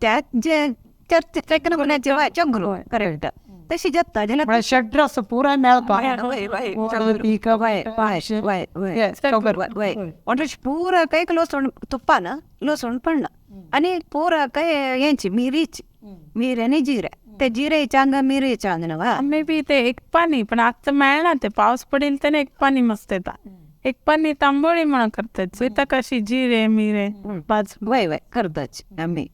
त्या जे चंगरू करेक्ट तशी जाता जाल्यार षड्रस पुराय मेळपा पूरा काही लसूण तुप्पान लसूण पडना आनी पूरा काही हेंची मिरीची मिरी आनी जिरे ते जिरेच्या हांगा मिरेच्या हांगा मे बी ते एक पाणी पण आता मेळना ते पावस पडेल त्याने एक पाणी मस्त येता एक पाणी तांबोळी म्हणून करतात वयता कशी जिरे मिरे भाजून वय करताच आमी.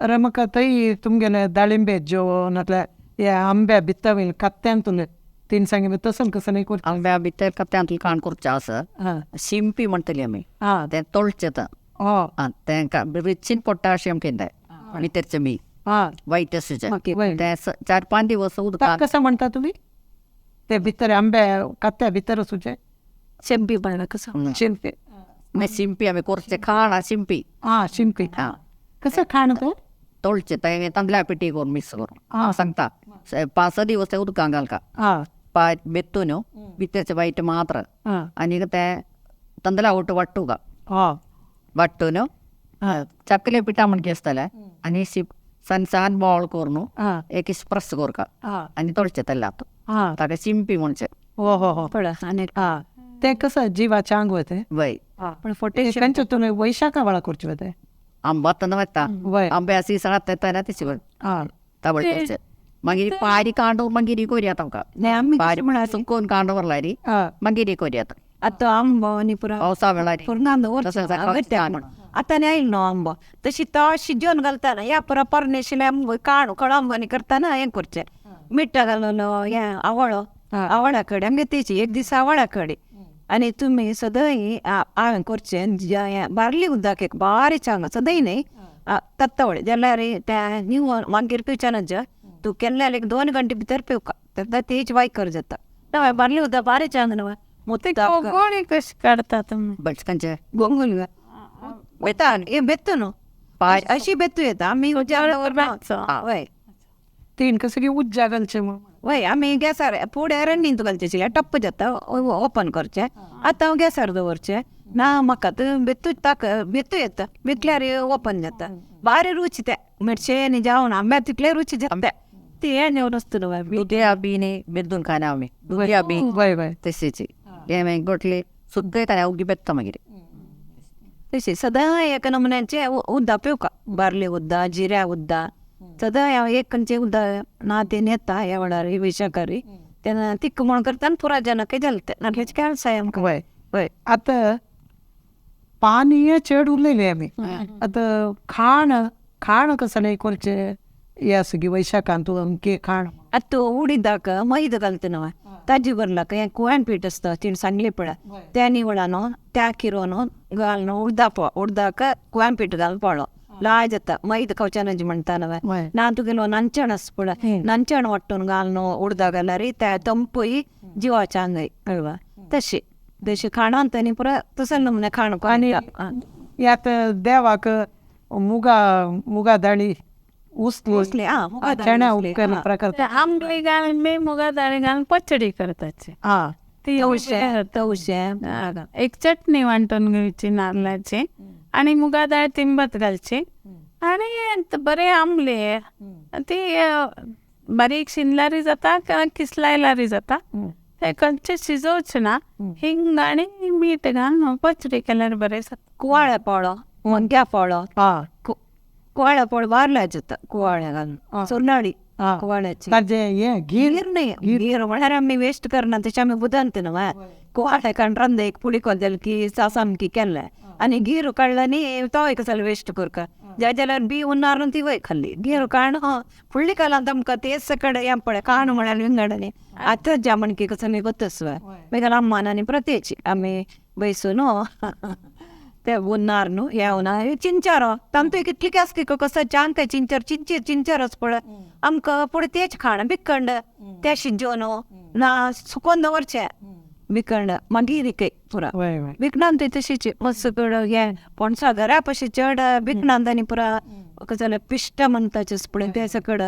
रमका तई तुमगेले दाळिंबे जेवण नातल्या हे आंब्या भितर वयले कत्त्यांतून तीन सांगे तसं कसं नाही करता आंब्या भितर कत्त्यांतले काण करचे आसा शिंपी म्हणटली आमी ते तोळचे तांकां रिच इन पोटॅशियम केंदाय आनी तेचे मी वायट आसाचे ते 4-5 दिवस उदकांत कसं म्हणटा तुम्ही ते भितर आंब्या कत्त्या भितर असूचे शिंपी म्हणल्यार कसं शिंपी शिंपी आमी करचे खाण शिंपी शिंपी कसं खाण ते तोळचे ते तांदळा पिठी करून मिक्स करून सांगता 5-6 दिवस ते उदकांत घालका पाय बेत्तून भितरचे वायट मात्र आनी ते तांदळा वाट्टूका वाट्टून चकले पिठा म्हणके आसतले आनी सनसान बॉल करून एक प्रेस करका आनी तोळचे तेलात ताका शिंपी म्हणचे. हो आनी ते कसं जिवाचे आंग वते वय पण फोटे खंयचे वैशाखा वेळा करचे वते आंबा वता आंब्या सीसणात येता तेची तबळचे मागीर पारी कांडो मागीर कोरया तांकां पारी सुकोवन कांडो व्हरल्यारी मागीर कोरयात आतां आंबो आनी पुरा पावसा वेळारी फुरंगान दवरता आतां आयलो न्हू आंबो तशी तो शिजोवन घालता ना ह्या पुरा परनेशिल्ले आंबो काणू कळंबो आनी करता ना हें करचें मीठ घालून हें आवळा कडी आमगे तेची एक दीस आवळा कडी आनी तुमी सदय हांवें करचें बारली उदक एक बारी चांग सदय न्ही तत्तवळे जाल्यार ते न्यू मागीर पिवच्यानच तूं केल्ल्यार एक 2 घंटे भितर पिवका तेन्ना तेच वायकर जाता ना बारली उदक बारी चांग न्हू गोळी कशी काढता तुम्ही बटकांचे गोंगोल वयता हे बेत्तू न्हू पाय अशी बेत्तू येता आमी वय तीन कसं की उज्जा घालचे मग वय आमी गॅसार फुडें रन्नींत घालचे टप्प जाता ओपन करचे आतां हांव गॅसार दवरचे ना म्हाका बेत्तू येता बेतल्यार ओपन जाता बारी रुची ते मिरचे आनी जावन आंब्या तितले रुची जाता ती हें नेवन आसता न्हू दुध्या बी न्ही बेदून खाना आमी दुध्या बी वय तशेची हे गोटले सुद्धा अवघी बेत्त मागीर तशी सदा एका नमुन्याचे उद्दा पेवका बारले उद्दा जिऱ्या उद्दा सदा एक खंयचे उद्दा ना ते नेता ह्या वेळार वैशाखारी तेन्ना तिक्क म्हण करता आनी पुरा जन काही जालते नाटल्याचे काय साय आमकां वय वय आता पाणी चेड उरलेले आमी आता खाण कसं नाही कोणचे या सगळी वैशाखांत अमके खाण आता उडीदाक मैद घालतना ताजी बरलाक हें कुळ्यान पीठ आसता तीन सांगले पळय त्या निवळानो त्या किरोनो घालनो उडदाक कुळ्यान पीठ घालपाळो लाय जाता मैद खावच्यानाजी म्हणटा नव्हे ना तुगेलो नंचण आस पळय नंचण वाट्टून घालनो उडदा घाल्यार त्या तंपय जिवाच्या अंगाय कळवा तशी खाणांत आनी पुरा तसले नमुने खाण आणि यात देवाक मुगा दाळी उसले चण्या उपकरण प्रकार आंबली घालून मी मुगा डाळी घालून पचडी करताची ती तवशें एक चटणी वांटून घ्यायची नारळाची आणि मुगा डाळ तिंबत घालची आणि बरे आंबले ती बारीक शिनलारी जाता किसलायलारी जाता ते कंचे शिजोवचे ना हिंग आणि मीठ घालून पचडी केल्यार बरें जाता कुवाळ्या पाळो वंग्या पाळो कुवाळ्या पाळ वारल्या जाता कुवाळ्या घालून सोनाळी कुवाळ्याची गीर नाही गीर म्हळ्यार आमी वेस्ट करना तशें आमी बुदंत न्हय कुवाळ्या काण रंद एक पुडी कोदेल की सामकी केल्ले आनी गीर काडला न्ही तो एक जाल्यार वेस्ट करका जाल्यार बी उन्नार ती वय खाल्ली गीर काण फुडली कालांत आमकां तेच कडेन हें पळय काण म्हळ्यार विंगड आतां जामणकी कसं मी ಗೊತ್ತಸ್ मेघाल अम्मानी प्रत्येची आमी बैसून ते उन्नारनु येवना चिंचारो तांतो कितली केस कसं चांक चिंचारच पळय आमकां पुढे तेच खाण बिकंड ते शिजोवन ना सुकोवन दवरचें बिकंड मागीर पुरा विकणांत तशीच मस्त हे पणसा घरा पशी चड विकणांत आनी पुरा जाल्यार पिश्ट म्हणटाचें पळय ते सकड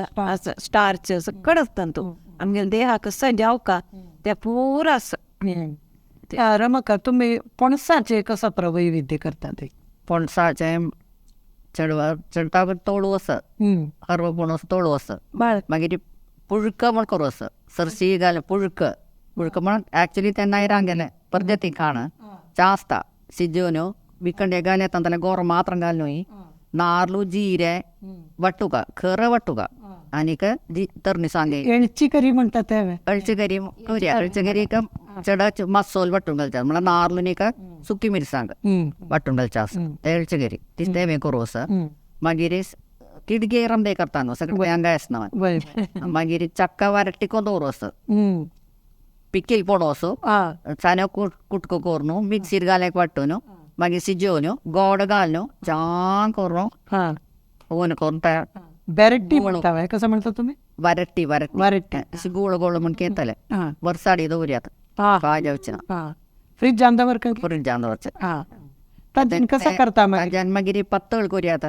स्टार्च सकड आसता तूं आमगे देहाक जावका ते पुरा रमका तुम्ही पणसाचे कसा वैविध्य करता ते पणसाचे चडटा तोळू आसा हरवो पणस तोळू आसा मागीर पुळक म्हण करूं आसा सरसी घाल पुळक म्हण एक्चुली ते नैरांग गेले पद्धती खाण जास्त सिजोन बिकंडे घाले तांतले गोर मात्र घालून नार्ಲು जीरे वट्टुका खर वट्टुका आनीक तरणी सांगे एळची करी म्हणटा ते अळचगरी अळचगरीक चड मसोल वट्टून घालतात म्हळ्यार नार्ಲು नीक सुकी मिरसांग वट्टून घालचे आसा ते अळचगरी ती तें करूं आसा मागीर किडगे रंदे करता न्हू सगळे अंगाय आसना मागीर चक्का वारट्टी दवरूं आसा पिकील पडोसो चान्यो कुटको करून मिक्सीर घालेक वाट्टून मागीर सिजोवन गोड घालून च्या करून ओवन करून तयार बॅरेट्टी म्हणटा कसं म्हणता तुम्ही वारट्टी अशी गोळ गोळ म्हण केतले वर्साडी दवरयात काय जावचें फ्रीज जांदावर फ्रीजान दवरचें कसं करता मागीर पत्तळ करयात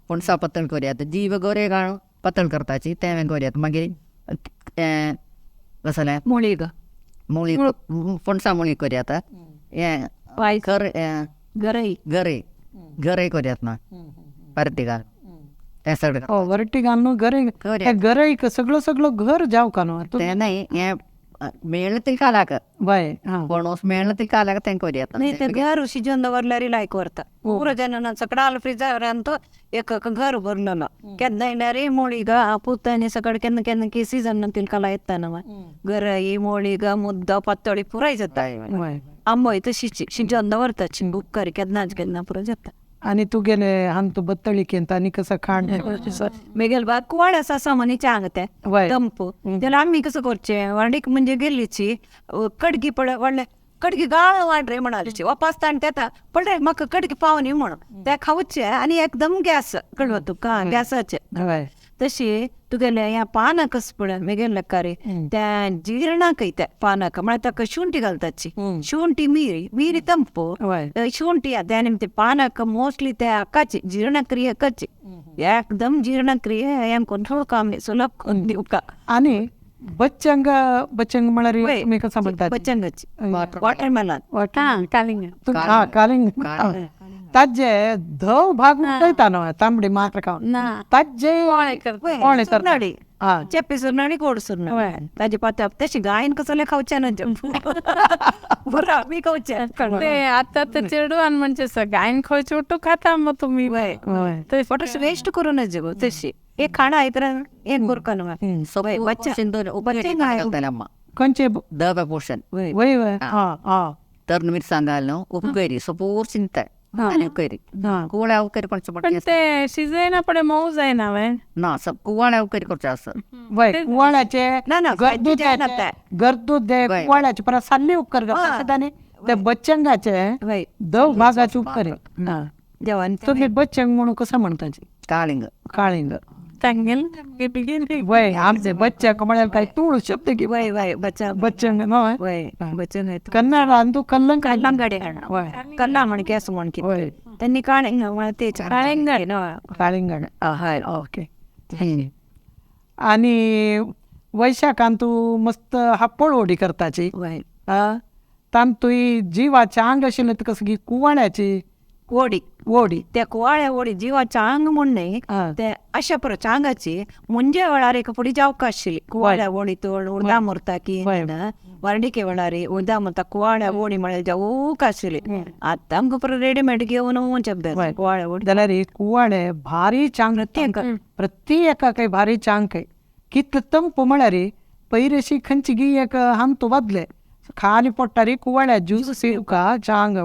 पणसा पत्तळ करयात जीव गोरे घालून पत्तळ करताची तें करयात मागीर कसलें मुळी पणसा मुळी करयात हें गरय करयात ना परती घाल ते सगळें वरटी घालून गरय सगळं घर जाव का न्हू तें न्हय हें मेळ्ळें ती कालाक पणस मेळ्ळें ती कालाक तें करयात न्ही ते घर शिजोवन दवरल्यार लायक व्हरता पुरो जेन्ना सकाळ फ्रिजार तो एक घर भरलेलो केन्ना येणारी मोळीग पुतानी सकाळ केन्ना केन्ना की सीजन तिलकाला येता न्हू गरई मोळीग मुद्दा पत्तळी पुराय जाता आंबोय तशीच शिजोवन दवरता बुक्कारी केन्ना पुरो जाता आणि तू गेले हान तू बत्तळीकेंत आणि कसं खाण मेगेल बा कुवाड आसा सामान्याचे हांगा ते दंप त्याला आम्ही कसं करचें वाडीक म्हणजे गेल्लीची कडगी पळय व्हडले कडगी गाळ वाड रे म्हणालीची वापासता आनी तेता पळय म्हाका कडगी पावनी म्हणून ते खावचे आनी एकदम गॅस कळवा तुका गॅसाचे तशी तुगेले ह्या पानाक कस पळय मेगेल कारी त्या जिर्णाक त्या पानाक म्हळ्यार ताका शुंठी घालताची शुंठी मिरी तंपू शुंठी त्या निमते पानाक मोस्टली त्या हाकाची जीर्णक्रिया करची एकदम जीर्णक्रिया हें करून काम सुलभ करून दिवका आणि बच्चंग म्हळ्यार मी कसं म्हणतात बच्चंगाची वॉटरमेलन कालिंग कालिंग ताजे धव भाग उठयता न्हय तांबडी मात्र खावन ताजे कोणे सुरणाडी हा चेप्पी सुरणाडी गोड सुरणाडी ताजे पातळ तशी गायन कसले खावचे ना बरं आम्ही खावचे ते आता तर चेडवान म्हणजे गायन खंयचे उठू खाता मग तुम्ही बट वेस्ट करू नये गो तशी एक खाणं आहे तर एक बुरकन ಬಚ್ಚ खंयचे ದವ ಪೋರ್ಷನ್ वय वय हा हा ತರ್ನ ಮಿರ್ಸಂಗಾಲ್ನು ಉಪ್ಪು ಕೈರಿ ಸಪೋರ್ ಚಿಂತೆ ಕೈರಿ ಕೂಳೆ ಅವು ಕರಿ ಕೊಂಚ पण ते शिजायला पडे मऊ जायना वे ना सब कुवाळे अವು करी ಕೊರ್ಚ असं वय कुवाळ्याचे ना गर्दूत कुवाळ्याचे परत साल्ले उपकर करताने ते बच्चंगाचे दव भागाचे उपकर जेवण तुम्ही बच्चंग म्हणून कसं म्हणताचे ಕಾಳಿಂಗ काळिंग सांगेल वय आमचे बच्चा कमळ्याला काही तूळ शब्द की वय वय बच्चा बच्चंग नव्हे वय बच्चा नाही कन्नड अंतू कल्लंग कल्लांगडे कल्ला म्हणके असं म्हणकी वय त्यांनी काळिंग ते काळिंगडे ना काळिंगण हाय ओके आणि वैशाखांतू मस्त हापळ ओढी करताची वय तांतुई जीवाचे अंग आशिल्लें कसं की कुवाळ्याची ओडी ओढी त्या कुवाळ्या ओडी जीवाच्या अंग म्हणणे ते अशा प्रकारच्या अंगाची मुंजे वळारे कपडी जावका आशिल्ली कुवाळ्या ओडी तोड उडदा मुरता की वर्णिके वळारे उडदा मुरता कुवाळ्या ओडी म्हळ्यार जावूक आशिल्ली आता आमकां परत रेडीमेड घेवन शब्द कुवाळ्या ओडी जाल्यार कुवाळे भारी चांग प्रत्येका काही भारी चांग काय कितले तंप म्हळ्यार पयरेशी खंयची गी एक हाम तो बदले खाली पडटारी कुवाळ्या ज्यूस सिवका चांग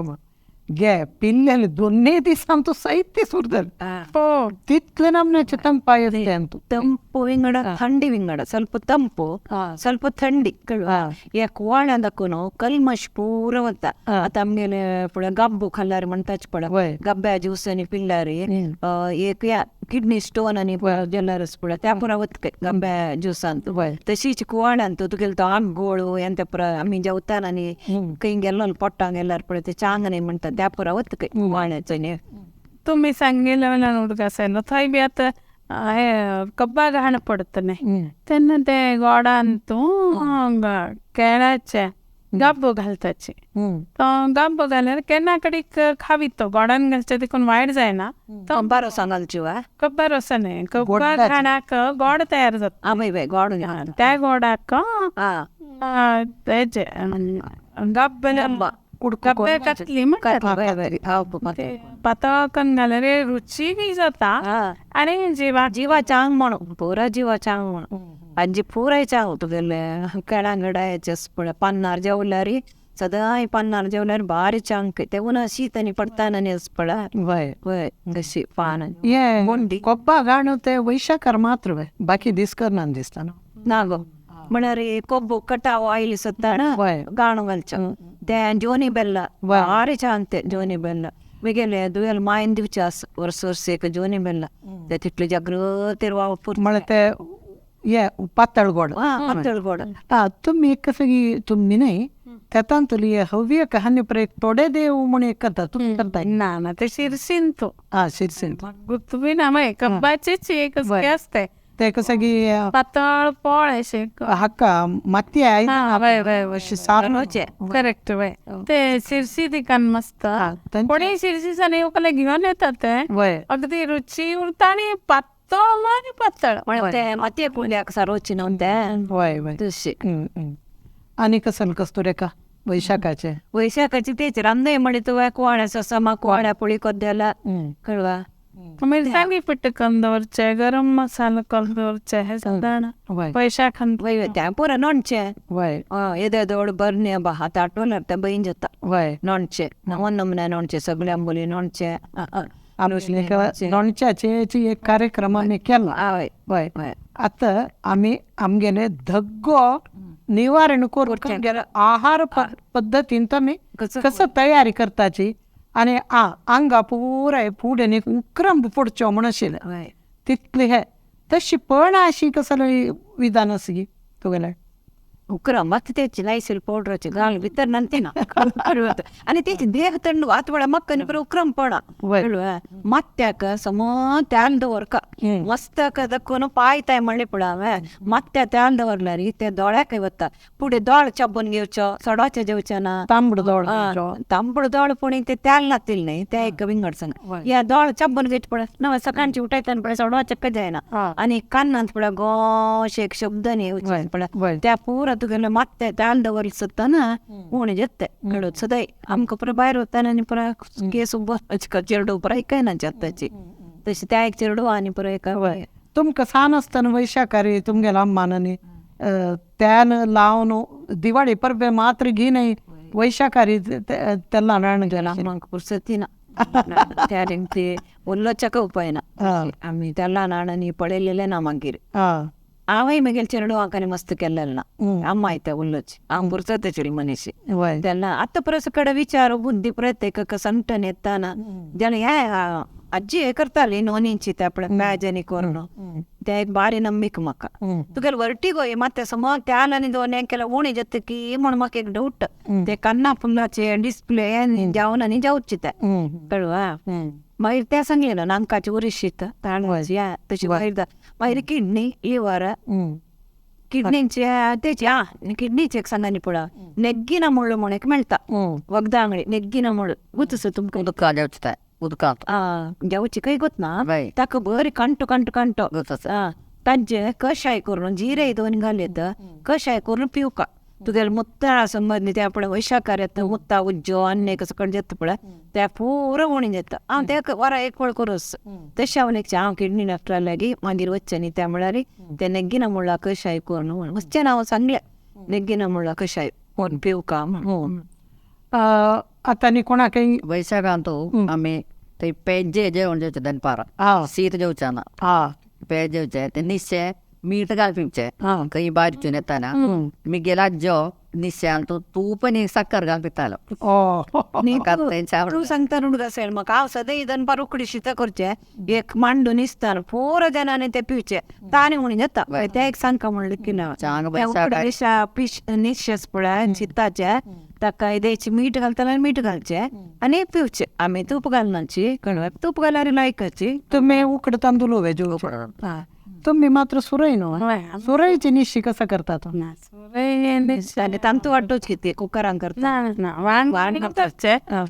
गे पिल्लेले दोन्ही दिस आमचो साहित्य सुरदल तितले ನಮ್ನೆಚ್ಚ ತಂಪಾಯಿರುತ್ತೆ ಅಂತ ತಂಪು ವಿಂಗಡ ಥಂಡಿ ವಿಂಗಡ ಸ್ವಲ್ಪ ತಂಪು ಸ್ವಲ್ಪ ಥಂಡಿ या कुवाळ्यांदाकून कलमश पुरवता आता आमगेले पुढे गब्बू खाल्लारी म्हणताच पड गब्ब्या ज्यूसांनी पिल्लारी एक या किडनी स्टोन आणि जल्लारस पुढे त्या पुरावत गब्ब्या ज्यूसांत तशीच कुवाळ्यांत तुगेल तो आगोळू यांत पुर आम्ही जेवताना काही गेलो पोट्टांग गेल्यार पुढे ते चांगणे म्हणतात त्या पुरावत कुवाळ्याचं न्ही तुम्ही सांगेल ಹುಡುಗ ಸರ್ ಥೈ ಬಿ ಆತ ಕಬ್ಬಾಗ ಹಣ ಪಡುತ್ತಾನೆ ತೆನ್ನದೆ ಗೋಡ ಅಂತೂ केळाचे गब्बो घालताचे गब्बो घाल्यार केन्ना कडेक खावितो गोडान घालचे देखून वायट जायना तो बारो सांगालची वा कब्बा रसाने कब्बा घाणाक गोड तयार जाता गोड त्या गोडाक तेजे गब्ब गब्बे घातली पातळ करून घाल्यार रुची बी जाता आणि जिवा चांग म्हणून पुरा जिवा चांग म्हणून आजी पुराय चांग तुगेले केळांगडायचे पळय पन्नार जेवल्यार सदां पन्नार जेवल्यार भारी चांग ते उन्हा शीत आनी पडताना पळय वय वय कशी पान ये कोब्बा गाणं ते वैशाखार मात्र वय बाकी दीस करना दिसता ना गो म्हळ्यार ಕೊಬ್ಬು ಕಟಾವು ಆಯಿಲ್ ಸತ್ತಾಣ ಗಾಣು ಗಲ್ಚ ते जोनी बेल्ला भारी छान ते जोनी बेल्ला वेगळे दुवेल मायन दिवचास वर्स एक जोनी बेल्ला ते तितले जागृत वापर म्हळ्यार ते ये पातळ गोड पातळ गोड तुम्ही कसं की तुम्ही नाही त्यातांतली हव्य कहाणी पर एक थोडे देव म्हणून एक करता तुम्ही करताय ना ते शिरसिंतो शिरसिंत तुम्ही ना मग कब्बाचीच एक असते ते कसं की पातळ पोळ असे हक्का माती आहे सारचे करेक्ट वय ते शिरसी दिकान मस्त कोणी शिरसीचा नेवकाला घेऊन येतात ते अगदी रुची उरता आणि पातळ आणि पातळ ते माती कुंड्याक सारोची नव्हते वय वय तशी आणि कसं कस्तुरे का वैशाखाचे तेच रामदय म्हणतो कुवाण्याचा समा कुवाण्या पोळी कद्याला कळवा मिरसांगी पिट्ट कंदवरचे गरम मसाला कंदवरचे हे साधारण वैशाखांत त्या पुरा नॉनचे एदेदोड बरणे हात आठवल्यार ते बहीण जाता नॉनचे नवन नमुने नॉनचे सगळ्या मुली नॉनचे लोणच्याचे एक कार्यक्रम आम्ही केला आता आम्ही आमगेले धग्गो निवारण करून आहार पद्धतीन आम्ही कसं तयारी करताची आणि अंगा पुराय फुडें उक्रम पडच्यो म्हण आशिल्लें तितले हे तशी पण अशी कसं विधान आसी तुगेलें उकरम मत त्याची लायसिल पावडरची घाल भितर नंते ना आणि त्याची देह थंड आतवडा मक्कनी बरं उकरम पडा मत्त्याक सम त्यालदवर मस्त दक्कोन पायताय म्हणले पडावे मत्त्या त्यालदवरला री त्या दोळ्याक वता पुढे दोळ चब्बन घेवचो सडोच्या जेवच्याना तांबड दोळ पुणे ते त्याल नातील नाही त्या एक विंगड सांग या दोळ चब्बन घेत पडा नव सकाळची उठायताना पडा सडवा चक्क जायना आणि कान्नांत पडा गोश एक शब्द नाही पडा त्या पूर तुगेले ಮತ್ತೆ ತಾಂಡವರ್ ಸತ್ತಾನ ಓಣಿ ಜತ್ತೆ ಹೇಳೋದು ಸದೈ आमक पुरा बाहेर होताना आणि पुरा केस उभं चिरडू पुरा काय ना जाताची तशी त्या एक चिरडू आणि पुरा एका तुमकां सान आसतना वैशाखारी तुमगेल्या अम्मानांनी त्यान लावन दिवाळी परबे मात्र घी नाही वैशाखारी तेल्ला नाण गेला आमक पुरसतीना त्या ते उल्लोचक उपायना आम्ही त्याला नाणनी पडेलेले ना मागीर आवय मगेल चिरडू आकाने मस्त केलेलं ना अम्मा आयता उल्लोच आम पुरसत चिडी मनीषी त्यांना आता परस कडे विचार बुद्धी प्रत्येक संकटन येताना जण या ಅಜ್ಜಿ ಕರ್ತಾಳೆ ನೋನಿಂಚಿತ ಅಪ್ಪಳ ಮ್ಯಾಜನಿ ಕೊರ್ನು त्या एक बारी नम्मीक म्हाका तुगेल वर्टिगो ಮತ್ತೆ सम त्यालानी दोन्यांकेला उणी जत्तकी म्हण म्हाका एक डाऊट ते कन्ना फुलाचे डिस्प्ले जावन आनी जावची ते कळवा मागीर त्या सांगलें नांकाची उरिशीत ताणवाची तशी मागीर किडनी लिवर ಕಿಡ್ನಿಂಚೆ तेची ಕಿಡ್ನಿचे एक सांगानी पळा ನೆಗ್ಗಿನ ಮುಳ್ಳು ಮೊಣೆಕ್ ಮೆಳ್ತಾ ಒಗ್ದ ಅಂಗಡಿ ನೆಗ್ಗಿನ ಮುಳ್ಳು ಗುತ್ತಸ ತುಂಬ उदका जेवता उदकांत जेवची काही गोत ना ताका बरी कंटो कंटो कंटो तांचे कशाय करून जिरे दोन घालेत कशाय करून पिवका तुगेल मुत्ता संबंधी ते आपण वैशाखार येता मुत्ता उज्जो अन्य कसं कड जेत पळय त्या पुरो उणी जेता हांव तेका वरा एक वळ करूस तशें हांव एक हांव किडनी डॉक्टरा लागीं मागीर वच्चें न्ही त्या म्हळ्यार ते नेग्गिना मुळा कशाय करून म्हण वच्चें हांव सांगलें नेग्गिना मुळा कशाय कोण पिवका म्हण आता न्ही कोणाकय वैशाखांत आमी ते पेजे जेवण जेवचे दनपारा शीत जेवचे ना पेज जेवचे ते निश्चे मीठ घालपिवचे खंय बारीचून येताना मी गेला जो निश्चयान तूप आनी साखर घाल पितालो तूं सांगता न्हू गसेल म्हाका हांव सदां दनपार उकडी शीत करचे एक मांडून इस्तान पुरो जनांनी ते पिवचे ताणी म्हणून येता ते एक सांगता म्हणलें की ना निश्चस पळय शिताचे ताका द्यायची मीठ घालताना मीठ घालचे आनी पिवचे आमी तूप घालनाची कळवा तूप घाल्यार लायकाची तुम्ही उकडे तांदूळ उवे जो तुम्ही मात्र सुरई न्हू सुरईची निश्ची कसं करतात तांतू वाटोच किती कुकरान करता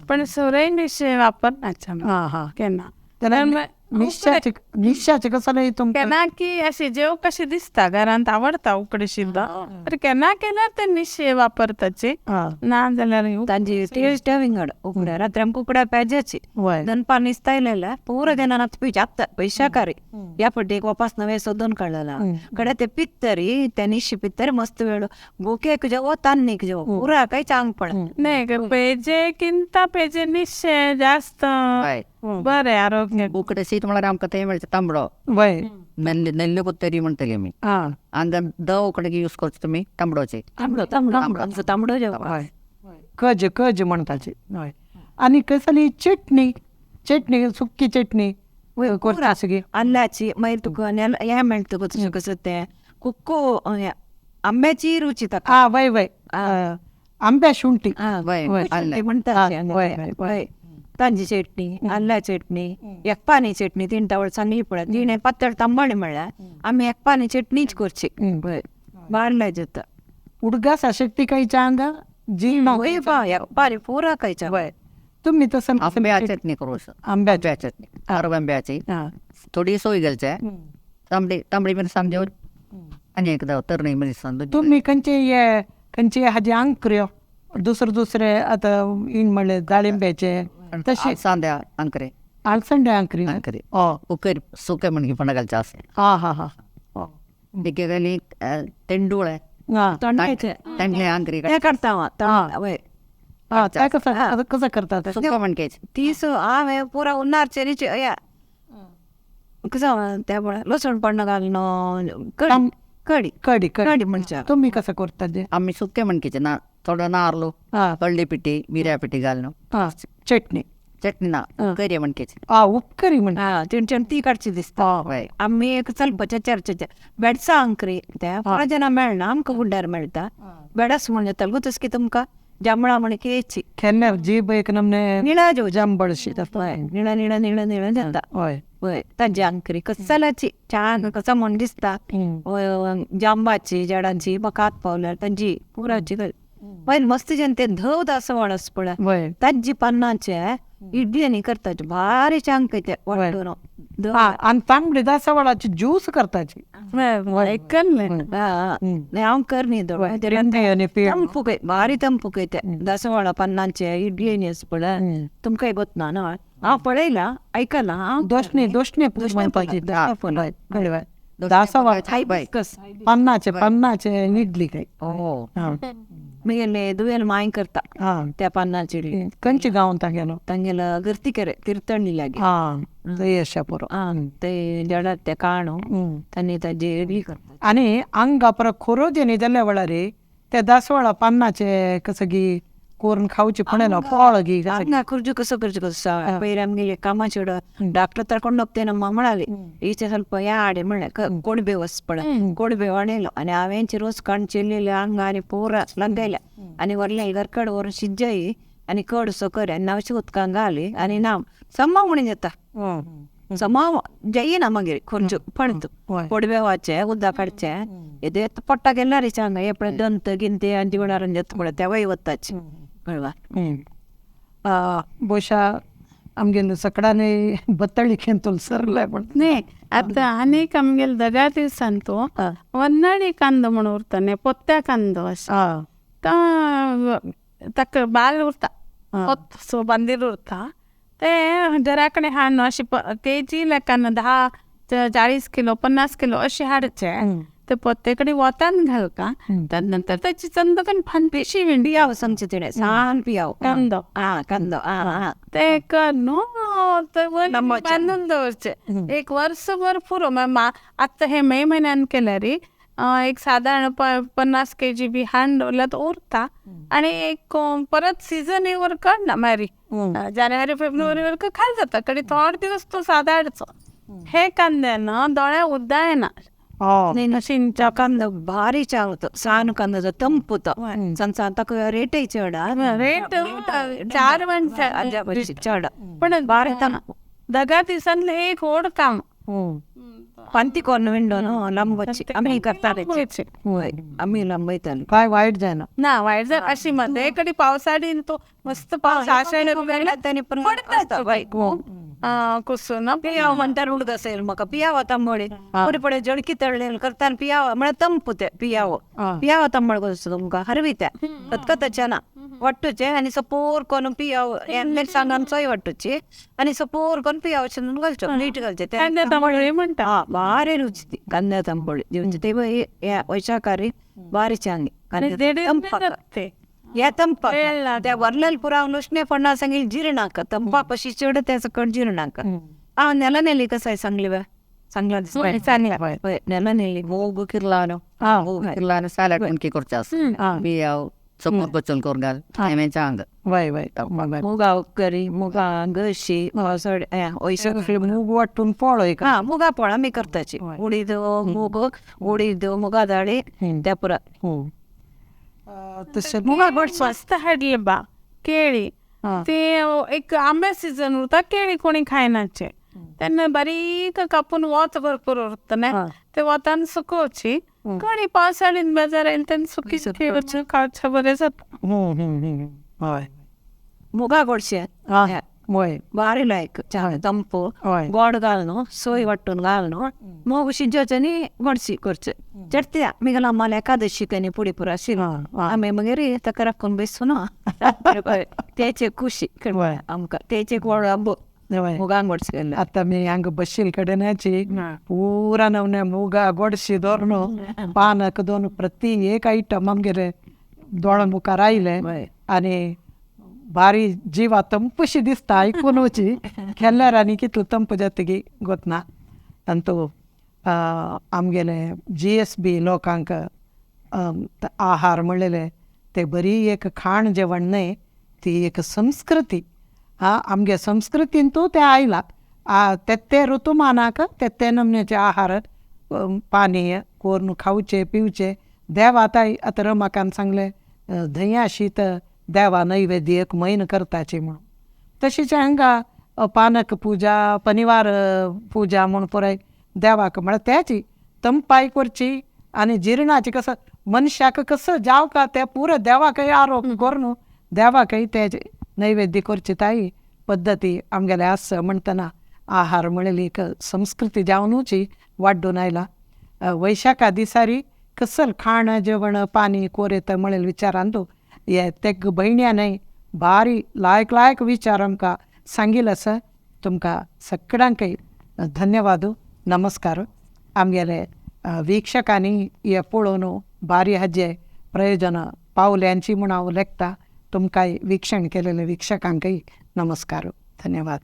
पण सुरई निश्चय वापरनाच्या केन्ना निश्च्याचे कसं नाही केन्ना की अशी जेव कशी दिसता घरांत आवडता उकडे शिद्दा तर केन्ना केल्यार ते निश्चय वापरताचे ना जाल्यार तांची टेस्ट विंगड उकड्या रात्री आमकां उकड्या पेजाची दनपार निस्तायलेल्या पुरो जनांत पिवचे आत्ता वैशाखारी या पट्टी एक वापस नवे सोदून काडलेला कडे ते पित्तरी त्या निश्ची पित्तरी मस्त वेळ गोकेक जेवो तान्नीक जेवो पुरा काही चांग पड नाही पेजे किंता पेजे निश्चय जास्त बरें आरोग्य उकडे शीत म्हळ्यार आमकां ते मेळटा तांबडो नेल्ल्यो कुत्तरी म्हणटली आमी आनी द उकडे यूज करता तुमी तांबडोचे तांबडो जेवो कज कज म्हणटाची हय आनी कसली चटणी सुक्की चटणी आल्ल्याची मागीर तुका हें मेळटा तुका तशें कसं तें कुक्को आंब्याची रुची ताका वय आंब्या शुंठी म्हणटा तांची चटणी आल्ल्या चटणी एकपानी चटणी तिनटा सांगली पळय तिणें पातळ तांबडी म्हणल्यार आमी एकपानी चटणीच करची बारल्या जाता उडगास शक्ती खायच्या हांगा जी एकपारी पुरा खायच्या तुम्ही तसं आंब्या चटणी करू आंब्याची चटणी आंब्याची थोडी सोय घालचे तांबडी मिरसांग जेवण आनी एकदां तरणी मिरसांग तुम्ही खंयचे हाजे अंक्र्यो दुसरे आतां इन म्हणले दाळिंब्याचे तशें सांद्या अंकरे आळसंडे अंकरी उकर सुके म्हणगे पण घालचे आसा देखीक घाली तेंडुळे तेंडले अंकरी ते करता कसं करतात सुको म्हणकेच तीस हांवें पुरा उन्नारचे न्ही या कसं त्या लसूण पडणं घालून कडी कडी कडी म्हणच्या तुम्ही कसं करतात जे आम्ही सुके म्हणकेचे ना थोडं नारलो हळदी पिठी मिऱ्या पिठी घालून चटणी चटणी ना करी म्हणकेची उपकरी म्हण तिणच्यान ती काडची दिसता वय आमी एक चलपाच्या चर्चेचे बेडसा अंकरी त्या प्रजना मेळना आमकां गुड्ड्यार मेळटा बेडस म्हण येता गुतस की तुमकां जांबळा म्हण केची केन्ना जीब एक नमने निळा जो जांबळशी हय निळा निळा निळा निळा जाता हय हय ताजी अंकरी कसालाची छान कसा म्हण दिसता जांबाची झाडांची म्हाका हात पावल्यार तांची पुराची वयर मस्त ते धव दासवाळ आस पळय वय ताजी पन्नाचे इड्ली करताचे भारी चांक ते वाटून आनी तांबडी दासवाळाची ज्यूस करताची हांव करनी ತಂಪು ಭಾರಿ ತಂಪು ಐತೆ ದಾಸವಾಳ ಪನ್ನಾಂಚೆ ಇಡ್ಲಿ ಆಸ್ ಪळय तुमकां ಗೊತ್ತಾ हांव पळयला आयकला दोशणी दोशणी दासवाळ पन्नाचे इडली काय ಮೇಲೆ ದುವೆಲ್ ಮಾಯಿ ಕರ್ತ त्या ಪನ್ನಾಚಿಡಿ खंयची गांव तागेलो ತಂಗೆಲ ಗಿರ್ತಿಕೆರೆ ತೀರ್ಥಹಳ್ಳಿಲಾಗಿ जयशापूर ते जडात ते काणू तांणी ताजी इडली करता आनी हांगा परत खोरोजे न्ही जाल्या वेळार ते दासवाळा पन्नाचे कसं गी करून खावची पडना फळ गी ಕುರ್ಜು ಕಸ ಪೈರ ಆಮ್ಗೆ ಕಾಮ ಚೂಡ ಡಾಕ್ಟರ್ ತರ್ಕೊಂಡು ಹೋಗ್ತೇನೆ ನಮ್ಮ ಮಳಾಲಿ ಈಚೆ ಸ್ವಲ್ಪ ಯಾಡೆ ಮಳೆ ಕೊಡ್ಬೆ ಹೊಸ್ಪಳ ಕೊಡ್ಬೆ ಒಣೆಲ್ಲ आणि हांवेंची रोज कण चिल्लेले हांगा आनी पुरा लग्गायल्या आनी व्हरले घरकड व्हरून शिजय आनी कड सकरी आनी नावशी उदकांत घाली आनी नाव सम्मा म्हणून येता सम्मा जयना मागीर खुर्जू पणतू ಕೊಡ್ಬೆ वाचे उद्दा काडचे इदे पट्टा गेला रे चांग एपळे दंत गिंते आनी दिवणारन येत पळय त्या वय वताचे कळवा ಬಹುಶಃ आमगेले सकाळाने बत्तळी खेन तुला सरलाय पण नाही आता अनेक आमगेले दगा दिवसांतो वन्नाडी कांदो म्हणून उरता पोत्त्या कांदो अशें ताका बाल उरता पोत्त सो बांदीर उरता ते घरा कडेन हाडून अशी केजी लेखान 10-40 किलो 50 किलो अशी हाडचे ते पोत्ते कडेन वतान घालका त्यानंतर त्याची चंदकन फान पेशी विंडी पियाव समचे तिणे सान पियाव कांदो कांदो ते न्हू ते बांदून दवरचे एक वर्सभर पुरो आतां हे मे म्हयन्यान केल्यार एक साधारण 50 kg बी हाडून दवरल्यार तो उरता आनी एक परत सीजन येवर काडना मारी जानेवारी फेब्रुवारी वरक खाल जाता कडी थोडे दिवस तो सादा हाडचो हे कांद्यान दोळ्या उद्दा येना शिंचा कांदो भारी चावतो सान कांदो ತಂಪುತ ಸಂಸ ತಕ ರೇಟ್ ಚಡ ರೇಟ್ 4 वर्ष चड पण भारी तन दगा दिसांतले एक होड काम पंती कोण विंडोन लंबची आम्ही करतात होय आम्ही लंबयतल काय वाईट जायना ना वाईट जर अशी मध्ये कधी पावसाळीन तो मस्त पावस आषाढ त्याने पण कुसून पियाव म्हणल्यार उडक असेल म्हाका पियाव तंबळे पुरे पडे जडकी तळले करता पियाव म्हळ्यार ತಂಪು ते पियाव तंबळ कसो तुमकां हरवित्या कतकतच्याना वाटूचे आनी सपोर कोन पियाव मिरसांगान चोय वाटूची आनी सपोर कोन पियाव शिनून घालचो नीट घालचे कांद्या तंबळी म्हणटा भारी रुची ती कांद्या तंबळी दिवचे ते वैशाखारी भारी चांगी या ತಂಪ त्या वर्णल पुरा नुसणे पडना सांगेल जिरणाक तंपा पशी चढ त्याचं कड जिरणाक नेला नेली कसं आहे चांगला दिसतोय नेला नेली ಮೂಗು ಕಿರ್ಲಾನು ಕಿರ್ಲಾನು ಸಲಾಡ್ ಮನ್ಕಿ ಕೊರ್ಚಾಸ್ ಬಿಯಾವ್ ಸೊಪ್ಪು ಬಚ್ಚಲ್ ಕೊರ್ಗಾಲ್ ಆಮೇಲೆ ಚಾಂಗ್ वय वय मुगा करी मुगा गशी मूग वाटून पोळय का मुगा पोळा मी करताची उडीद मुगा दाळी त्या पुरा तसे मुगा गोड स्वस्त हाडले बा केळी ते एक आंबे सीजन उरता केळी कोणी खायनाचे तेन्ना बारीक कापून वत भरपूर उरता ते वतान सुकोवची कोणी पावसाळीन बेजार येईल तेन्ना सुकी सुकी खावचे बरें जाता हय मुगा गोडशे वय भारी लायक ತಂಪು गोड घालनो सोय वाटून घालनो मोग शिजोवचे नी गोडशी करचे चडत्या मिगला आम्हाला एकादशी कनी पुडी पुरा शिरो आम्ही मागीर ताका राखून बसू ना तेचे खुशी आमकां तेचे व्हड हब्ब मुगां गोडशे आता मी हांगा बशील कडेनाची पुरा नवने मुगा गोडशी दवरनो पानक दोन प्रती एक आयटम आमगेले दोळा मुखार आयले आनी भारी जिवा ತಂಪುशी दिसता आयकूनची केल्यार आनी कितलो ತಂಪು जातगी गोतना अंतू आमगेले GSB लोकांक आहार म्हणलेले ते बरी एक खाण जेवण न्हय ती एक संस्कृती आमगे संस्कृतीन तू ते आयला ते ऋतुमानाक ते नमन्याचे आहार पानीय कोरून खाऊचे पिवचे देवाताय आता रमाकान सांगले धैया शीत देवा नैवेद्य एक मैन करताचे म्हणून तशीच हांगा पानक पूजा पनिवार पूजा म्हणून पुराय देवाक म्हळ्यार त्याची तंपाय करची आनी जिर्णाची कसं मनशाक कसं जाव का ते पुरं देवाकय आरोप करून देवाकय तेजे नैवेद्य करची ताई पद्दती आमगेले आस म्हणटना आहार म्हणली एक संस्कृती जावनूची वाडून आयला वैशाखा दिसारी कसल खाण जेवण पाणी कोरेत म्हणेल विचारान तू हे तेग भयण्यानय भारी लायक विचार आमकां सांगिल आसा तुमकां सगळ्यांकय धन्यवाद नमस्कार आमगेले वीक्षकांनी हे पळोवन भारी हाजे प्रयोजन पावल्यांची म्हूण हांव लेखता तुमकांय वीक्षण केलेले वीक्षकांकय नमस्कार धन्यवाद.